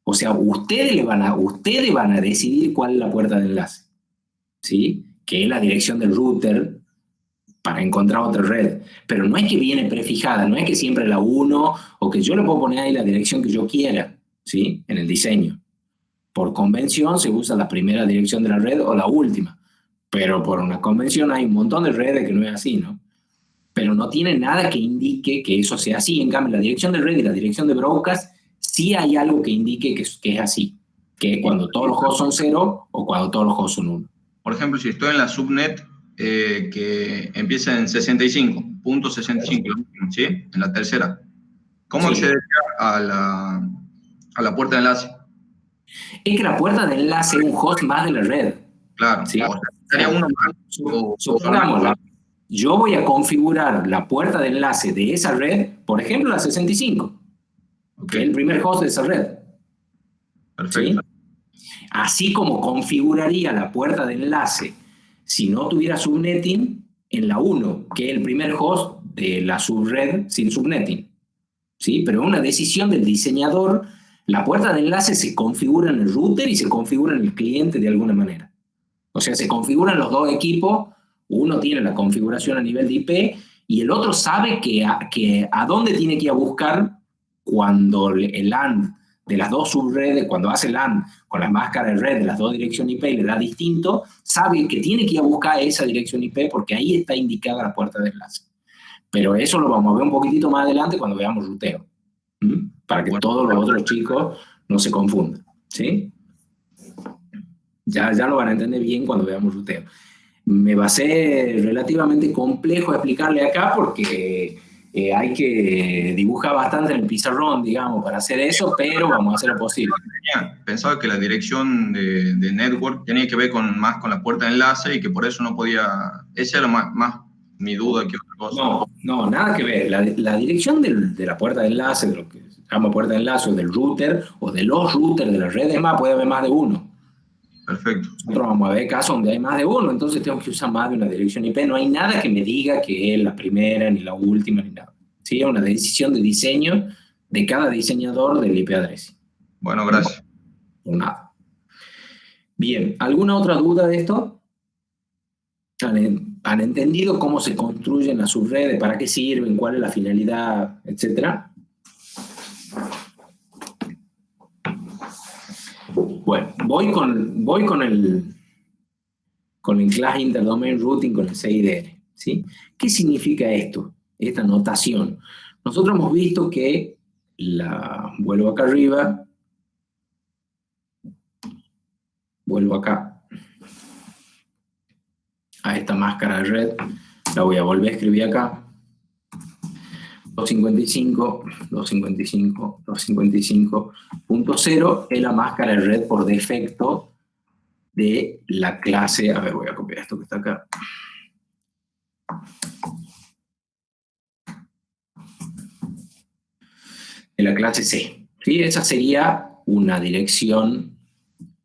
O sea, ustedes van a decidir cuál es la puerta de enlace, ¿sí? Que es la dirección del router para encontrar otra red. Pero no es que viene prefijada, no es que siempre la 1, o que yo le puedo poner ahí la dirección que yo quiera, ¿sí? En el diseño. Por convención se usa la primera dirección de la red o la última. Pero por una convención hay un montón de redes que no es así, ¿no? Pero no tiene nada que indique que eso sea así. En cambio, la dirección de red y la dirección de broadcast, sí hay algo que indique que es así. Que es cuando todos los hosts son 0 o cuando todos los hosts son 1. Por ejemplo, si estoy en la subnet que empieza en 65.65, ¿sí? En la tercera. ¿Cómo Sí. acceder a la puerta de enlace? Es que la puerta de enlace es un host más de la red. Claro. ¿Sí? O sea, sería uno más. Supongamos, yo voy a configurar la puerta de enlace de esa red, por ejemplo, la 65, que es el primer host de esa red. Perfecto. ¿Sí? Así como configuraría la puerta de enlace si no tuviera subnetting en la 1, que es el primer host de la subred sin subnetting. ¿Sí? Pero es una decisión del diseñador. La puerta de enlace se configura en el router y se configura en el cliente de alguna manera. O sea, se configuran los dos equipos, uno tiene la configuración a nivel de IP y el otro sabe que a dónde tiene que ir a buscar cuando el LAN de las dos subredes, cuando hace LAN con las máscaras de red de las dos direcciones IP le da distinto, sabe que tiene que ir a buscar esa dirección IP porque ahí está indicada la puerta de enlace. Pero eso lo vamos a ver un poquitito más adelante cuando veamos ruteo, para que todos los otros chicos no se confundan, ¿sí? Ya lo van a entender bien cuando veamos ruteo. Me va a ser relativamente complejo explicarle acá porque hay que dibujar bastante en el pizarrón, digamos, para hacer eso, pero vamos a hacer lo posible. Pensaba que la dirección de network tenía que ver más con la puerta de enlace y que por eso no podía... Esa era más mi duda que otra cosa. No, nada que ver. La dirección de la puerta de enlace, de lo que se llama puerta de enlace, o del router, o de los routers de las redes más, puede haber más de uno. Perfecto. Nosotros vamos a ver casos donde hay más de uno, entonces tengo que usar más de una dirección IP. No hay nada que me diga que es la primera, ni la última, ni nada. ¿Sí? Es una decisión de diseño de cada diseñador del IP addressing. Bueno, gracias. Por nada. Bien, ¿alguna otra duda de esto? ¿Han entendido cómo se construyen las subredes, para qué sirven, cuál es la finalidad, etcétera? Bueno, voy con el Class Interdomain Routing, con el CIDR, ¿sí? ¿Qué significa esto? Esta notación. Nosotros hemos visto que vuelvo acá arriba, vuelvo acá a esta máscara de red, la voy a volver a escribir acá. 255.0 es la máscara de red por defecto de la clase, a ver, voy a copiar esto que está acá. De la clase C, ¿sí? Esa sería una dirección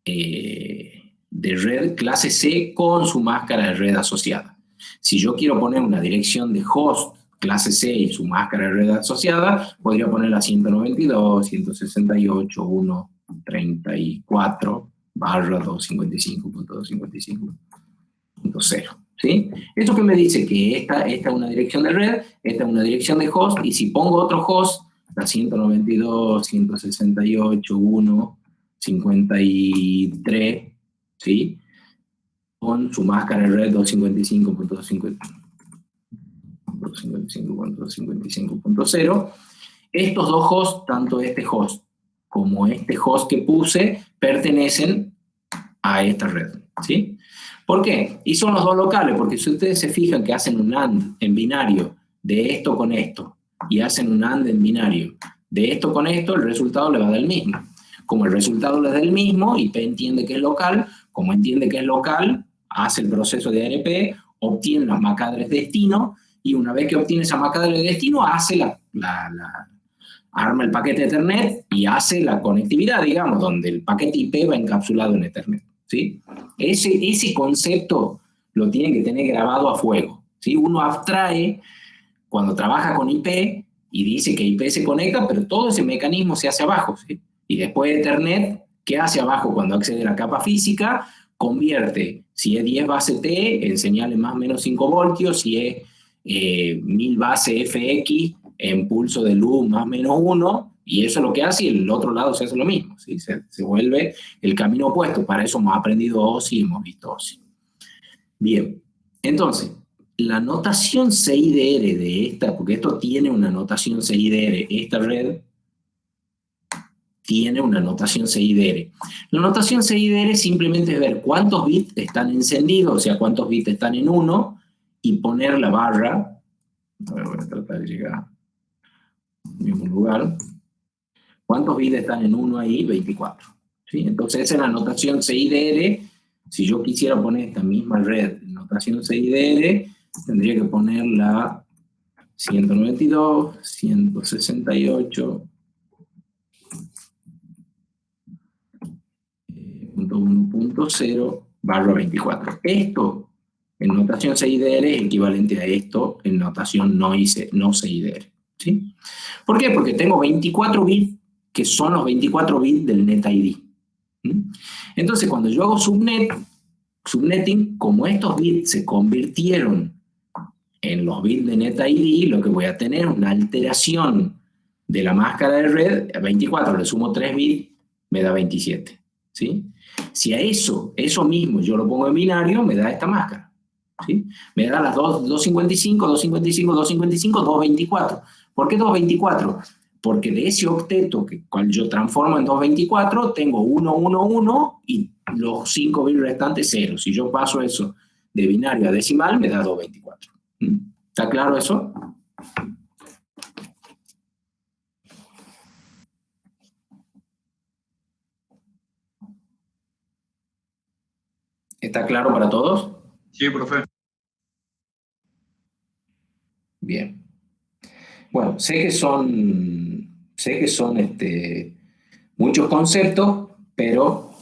de red clase C con su máscara de red asociada. Si yo quiero poner una dirección de host clase C y su máscara de red asociada, podría poner la 192.168.134/255.255.0, ¿sí? Esto que me dice que esta es una dirección de red, esta es una dirección de host, y si pongo otro host, la 192.168.153, ¿sí? Con su máscara de red 255.255.0, estos dos hosts, tanto este host como este host que puse, pertenecen a esta red, ¿sí? ¿Por qué? Y son los dos locales, porque si ustedes se fijan que hacen un AND en binario de esto con esto, y hacen un AND en binario de esto con esto, el resultado le va a dar el mismo. Como el resultado le da el mismo, IP entiende que es local, como entiende que es local, hace el proceso de ARP, obtiene las MAC address destino, y una vez que obtiene esa MAC address de destino, hace arma el paquete Ethernet y hace la conectividad, digamos, donde el paquete IP va encapsulado en Ethernet, ¿sí? Ese concepto lo tienen que tener grabado a fuego, ¿sí? Uno abstrae cuando trabaja con IP y dice que IP se conecta, pero todo ese mecanismo se hace abajo, ¿sí? Y después Ethernet, ¿qué hace abajo cuando accede a la capa física? Convierte, si es 10 base T, en señales más o menos 5 voltios, si es 1000 base FX, en pulso de luz más o menos 1, y eso es lo que hace, y el otro lado se hace lo mismo, ¿sí? Se vuelve el camino opuesto. Para eso hemos aprendido OSI y hemos visto OSI. Bien, entonces, la notación CIDR de esta, porque esto tiene una notación CIDR, esta red tiene una notación CIDR. La notación CIDR simplemente es ver cuántos bits están encendidos, o sea, cuántos bits están en 1, y poner la barra. A ver, voy a tratar de llegar al mismo lugar. ¿Cuántos bits están en 1 ahí? 24. ¿Sí? Entonces, esa es la notación CIDR. Si yo quisiera poner esta misma red, notación CIDR, tendría que poner la 192.168.1.0/24. Esto en notación CIDR es equivalente a esto en notación no CIDR, ¿sí? ¿Por qué? Porque tengo 24 bits que son los 24 bits del NetID. Entonces, cuando yo hago subnetting, como estos bits se convirtieron en los bits de NetID, lo que voy a tener es una alteración de la máscara de red. A 24 le sumo 3 bits, me da 27, ¿sí? Si a eso mismo yo lo pongo en binario, me da esta máscara, ¿sí? Me da las 255, 255, 255, 224. ¿Por qué 224? Porque de ese octeto que cual yo transformo en 224, tengo 1, 1, 1 y los 5 bits restantes 0. Si yo paso eso de binario a decimal, me da 224. ¿Está claro eso? ¿Está claro para todos? Sí, profe. Bien. Bueno, sé que son muchos conceptos, pero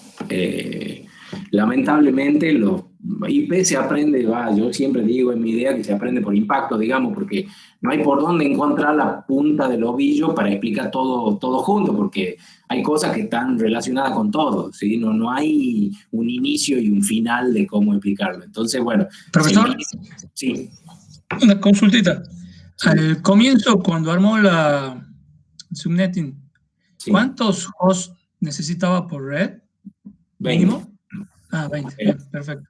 lamentablemente los IP se aprende, yo siempre digo en mi idea que se aprende por impacto, digamos, porque no hay por dónde encontrar la punta del ovillo para explicar todo junto, porque hay cosas que están relacionadas con todo, ¿sí? No hay un inicio y un final de cómo explicarlo. Entonces, bueno. Profesor, sí. Una consultita. Sí. Al comienzo, cuando armó la subnetting, sí, ¿cuántos hosts necesitaba por red? 20. ¿Mínimo? Ah, 20. Bien, perfecto.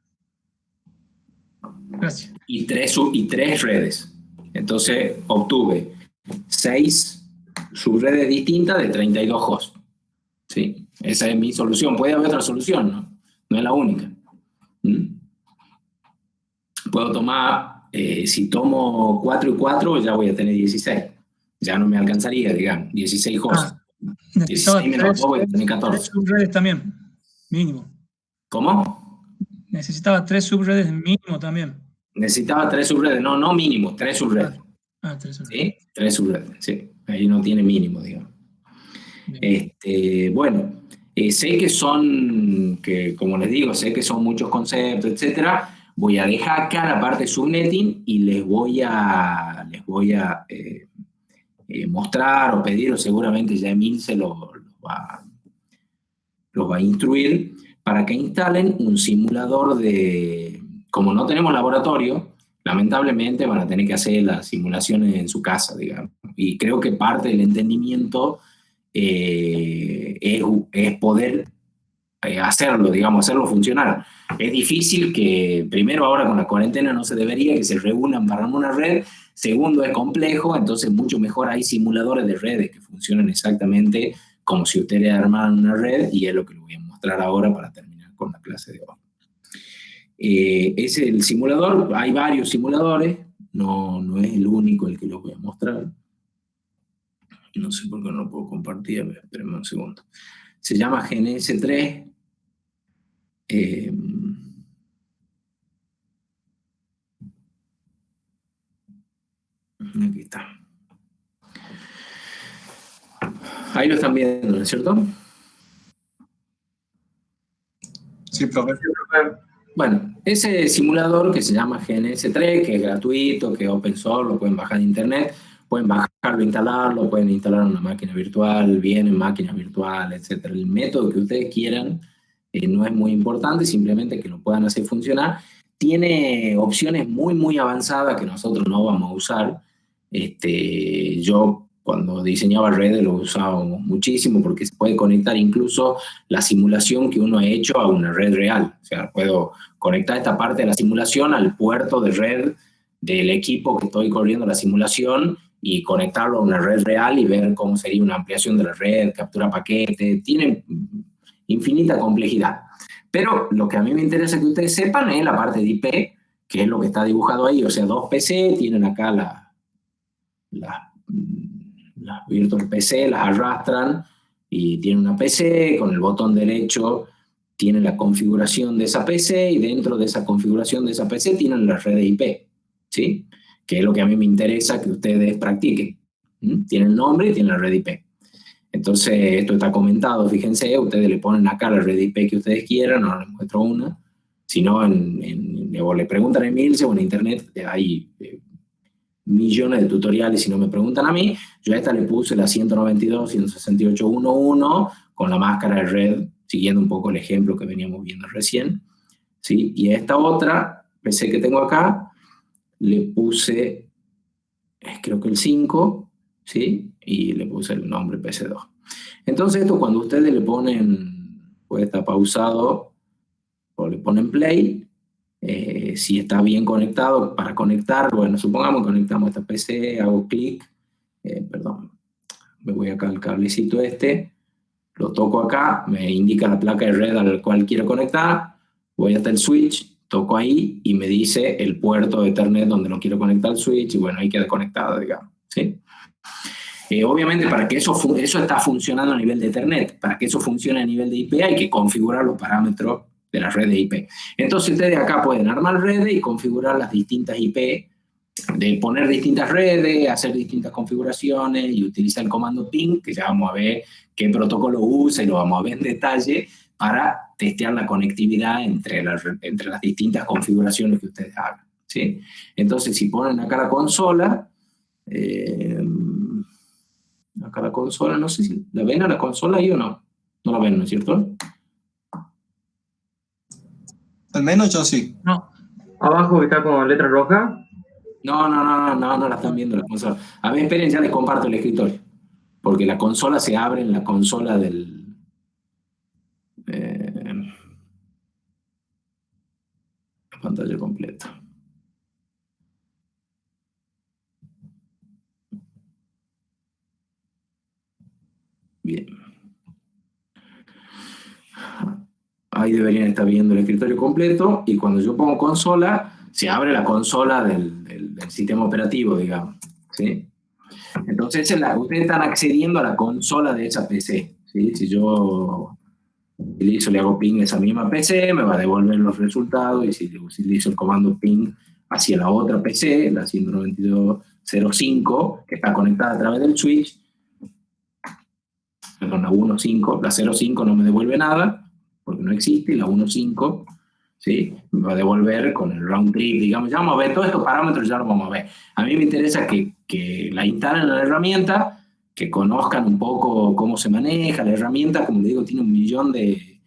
Gracias. Y tres redes. Entonces obtuve 6 subredes distintas de 32 hosts. ¿Sí? Esa es mi solución. Puede haber otra solución, ¿no? No es la única. Puedo tomar, si tomo 4 y 4, ya voy a tener 16. Ya no me alcanzaría, digamos, 16 hosts. Necesitaba 16 menos 2 voy a tener 3 14. subredes también, mínimo. ¿Cómo? Necesitaba 3 subredes mínimo también. Necesitaba 3 subredes. No mínimo, 3 subredes. 3 subredes. ¿Sí? 3 subredes, sí. Ahí no tiene mínimo, digamos. Bueno, sé que son, como les digo, sé que son muchos conceptos, etcétera. Voy a dejar acá la parte subnetting y les voy a mostrar o pedir, o seguramente ya Emil se los va a instruir, para que instalen un simulador de... Como no tenemos laboratorio, lamentablemente van a tener que hacer las simulaciones en su casa, digamos. Y creo que parte del entendimiento es poder hacerlo, digamos, hacerlo funcionar. Es difícil que, primero, ahora con la cuarentena no se debería que se reúnan para una red. Segundo, es complejo, entonces mucho mejor hay simuladores de redes que funcionan exactamente como si ustedes armaran una red, y es lo que les voy a mostrar ahora para terminar con la clase de hoy. Es el simulador, hay varios simuladores, no es el único el que les voy a mostrar. No sé por qué no lo puedo compartir, espérenme un segundo. Se llama GNS3. Aquí está. Ahí lo están viendo, ¿no es cierto? Sí, profe. Bueno, ese simulador que se llama GNS3, que es gratuito, que es open source, lo pueden bajar de internet, pueden bajarlo, instalarlo, pueden instalar una máquina virtual, vienen máquinas virtuales, etc. El método que ustedes quieran no es muy importante, simplemente que lo puedan hacer funcionar. Tiene opciones muy avanzadas que nosotros no vamos a usar. Yo cuando diseñaba redes lo usaba muchísimo porque se puede conectar incluso la simulación que uno ha hecho a una red real. O sea, puedo conectar esta parte de la simulación al puerto de red del equipo que estoy corriendo la simulación y conectarlo a una red real y ver cómo sería una ampliación de la red, captura paquete. Tiene infinita complejidad. Pero lo que a mí me interesa que ustedes sepan es la parte de IP, que es lo que está dibujado ahí. O sea, 2 PC, tienen acá las virtual PC, las arrastran y tienen una PC, con el botón derecho tienen la configuración de esa PC y dentro de esa configuración de esa PC tienen la red de IP, ¿sí? Que es lo que a mí me interesa que ustedes practiquen. Tienen el nombre y tienen la red de IP. Entonces, esto está comentado, fíjense, ustedes le ponen acá la red de IP que ustedes quieran, ahora les muestro una. Si no, o le preguntan en Milce o en internet, hay millones de tutoriales. Si no me preguntan a mí, yo a esta le puse la 192.168.1.1 con la máscara de red, siguiendo un poco el ejemplo que veníamos viendo recién, ¿sí? Y a esta otra PC que tengo acá le puse, creo que el 5, ¿sí? Y le puse el nombre PC2. Entonces esto, cuando ustedes le ponen, puede estar pausado o le ponen play, si está bien conectado, para conectar, bueno, supongamos que conectamos esta PC, hago clic, perdón, me voy acá al cablecito lo toco acá, me indica la placa de red a la cual quiero conectar, voy hasta el switch, toco ahí y me dice el puerto de Ethernet donde lo quiero conectar al switch, y bueno, ahí queda conectado, digamos, ¿sí? Obviamente, para que eso está funcionando a nivel de Ethernet, para que eso funcione a nivel de IP hay que configurar los parámetros de la red de IP. Entonces ustedes acá pueden armar redes y configurar las distintas IP, de poner distintas redes, hacer distintas configuraciones y utilizar el comando ping, que ya vamos a ver qué protocolo usa y lo vamos a ver en detalle, para testear la conectividad entre las distintas configuraciones que ustedes hagan, ¿sí? Entonces, si ponen acá la consola, no sé si la ven a la consola ahí o no. No la ven, ¿no es cierto? Al menos yo sí. No. Abajo está con letra roja. No la están viendo la consola. A ver, esperen, ya les comparto el escritorio. Porque la consola se abre en la consola del... pantalla completa. Bien. Ahí deberían estar viendo el escritorio completo, y cuando yo pongo consola, se abre la consola del sistema operativo, digamos, ¿sí? Entonces ustedes están accediendo a la consola de esa PC, ¿sí? Si yo utilizo, le hago ping a esa misma PC, me va a devolver los resultados, y si utilizo el comando ping hacia la otra PC, la 192.0.5, que está conectada a través del switch, perdón, la 1.5, la 0.5 no me devuelve nada, porque no existe, y la 1.5, ¿sí? Me va a devolver con el round trip, digamos. Ya vamos a ver, todos estos parámetros ya los vamos a ver. A mí me interesa que la instalen en la herramienta, que conozcan un poco cómo se maneja la herramienta. Como les digo, tiene 1.000.000 de...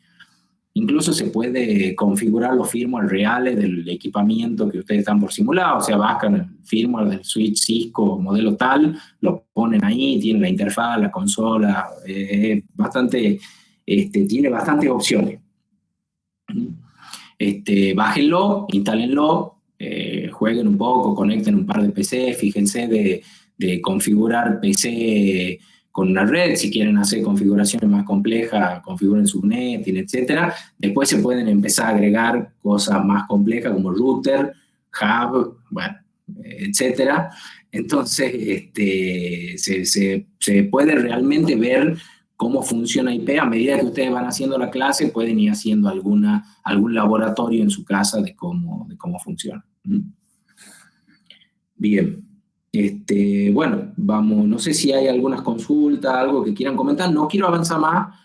Incluso se puede configurar los firmware reales del equipamiento que ustedes están por simular. O sea, bajan el firmware del switch Cisco modelo tal, lo ponen ahí, tienen la interfaz, la consola, bastante, tiene bastantes opciones. Bájenlo, instálenlo, jueguen un poco, conecten un par de PC, fíjense de configurar PC con una red. Si quieren hacer configuraciones más complejas, configuren subnetting, etc. Después se pueden empezar a agregar cosas más complejas como router, hub, bueno, etc. Entonces, se puede realmente ver cómo funciona IP. A medida que ustedes van haciendo la clase, pueden ir haciendo algún laboratorio en su casa de cómo funciona. Bien. Bueno, vamos, no sé si hay algunas consultas, algo que quieran comentar. No quiero avanzar más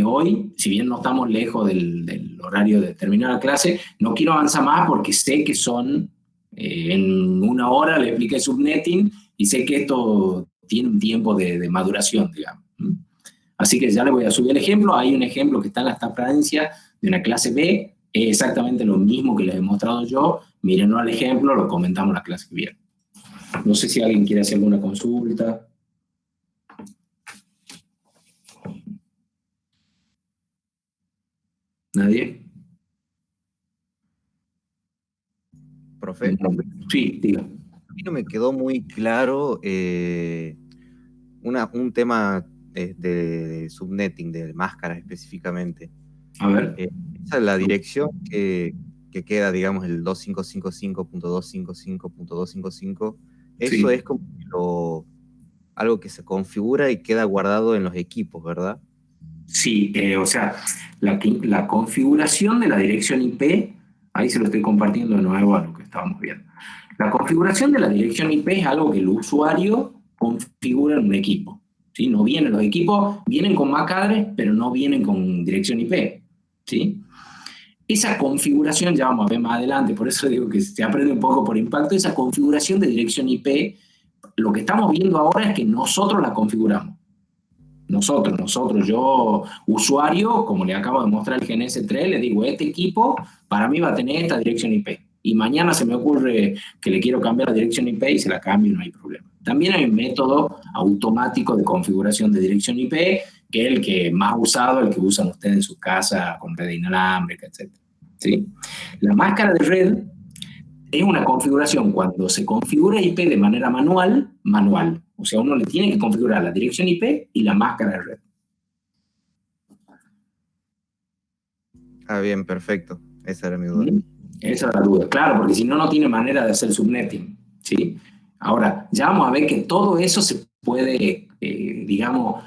hoy, si bien no estamos lejos del horario de terminar la clase, no quiero avanzar más porque sé que son, en 1 hora le expliqué subnetting, y sé que esto tiene un tiempo de maduración, digamos. Así que ya les voy a subir el ejemplo. Hay un ejemplo que está en la transparencia de una clase B, es exactamente lo mismo que les he mostrado yo. Mírenlo al ejemplo, lo comentamos la clase que viene. No sé si alguien quiere hacer alguna consulta. ¿Nadie? Profe, Sí, diga. a mí no me quedó muy claro un tema de subnetting, de máscaras específicamente. A ver. Esa es la dirección que queda, digamos, el 2555.255.255. Eso Sí. es como algo que se configura y queda guardado en los equipos, ¿verdad? Sí, o sea, la configuración de la dirección IP, ahí se lo estoy compartiendo de nuevo a lo que estábamos viendo. La configuración de la dirección IP es algo que el usuario configura en un equipo, ¿sí? No vienen los equipos, vienen con MAC address, pero no vienen con dirección IP, ¿sí? Esa configuración, ya vamos a ver más adelante, por eso digo que se aprende un poco por impacto, esa configuración de dirección IP, lo que estamos viendo ahora es que nosotros la configuramos. Nosotros, yo, usuario, como le acabo de mostrar el GNS3, le digo, este equipo para mí va a tener esta dirección IP. Y mañana se me ocurre que le quiero cambiar la dirección IP y se la cambio y no hay problema. También hay un método automático de configuración de dirección IP, que es el que más usado, el que usan ustedes en su casa con red inalámbrica, etc. ¿Sí? La máscara de red es una configuración cuando se configura IP de manera manual. O sea, uno le tiene que configurar la dirección IP y la máscara de red. Ah, bien, perfecto. Esa era mi duda. Esa es la duda, claro, porque si no, no tiene manera de hacer subnetting, ¿sí? Ahora, ya vamos a ver que todo eso se puede, digamos,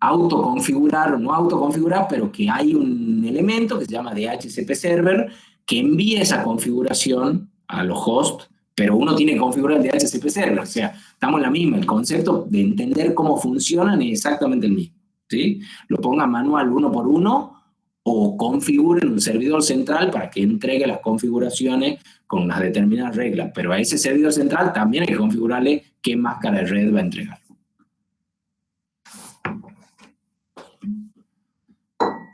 autoconfigurar o no autoconfigurar, pero que hay un elemento que se llama DHCP Server que envía esa configuración a los hosts, pero uno tiene que configurar el DHCP Server. O sea, estamos en la misma. El concepto de entender cómo funcionan es exactamente el mismo, ¿sí? Lo pongan manual uno por uno o configuren un servidor central para que entregue las configuraciones con unas determinadas reglas. Pero a ese servidor central también hay que configurarle qué máscara de red va a entregar.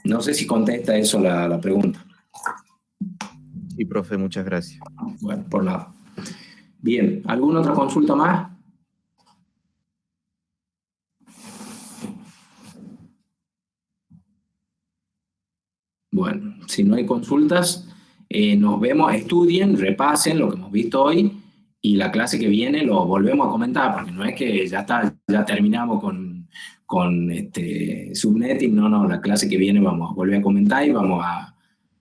No sé si contesta eso la pregunta. Sí, profe, muchas gracias. Bueno, por nada. Bien, ¿alguna otra consulta más? Bueno, si no hay consultas, nos vemos, estudien, repasen lo que hemos visto hoy y la clase que viene lo volvemos a comentar, porque no es que ya está, ya terminamos con subnetting, no, la clase que viene vamos a volver a comentar y vamos a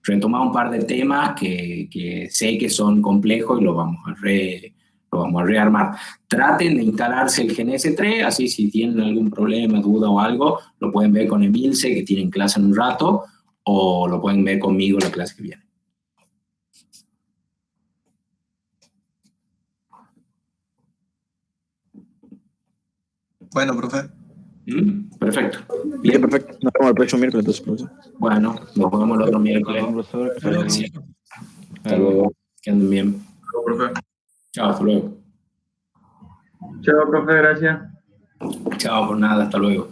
retomar un par de temas que sé que son complejos y lo vamos a rearmar. Traten de instalarse el GNS3, así si tienen algún problema, duda o algo, lo pueden ver con Emilce, que tienen clase en un rato, o lo pueden ver conmigo la clase que viene. Bueno, profe. Perfecto. Bien, Bien, perfecto. Nos vemos el próximo miércoles, entonces, profesor. bueno, nos vemos el otro miércoles. Profesor, Hasta luego. Sí. Hasta luego. Que anden bien. Profe. Chao, hasta luego. Chao, profe, gracias. Chao, por nada, hasta luego.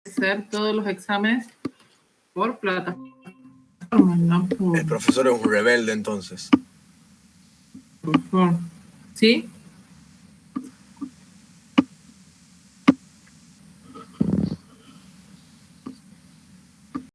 Hacer todos los exámenes por plataforma, no por... El profesor es un rebelde entonces. ¿Sí?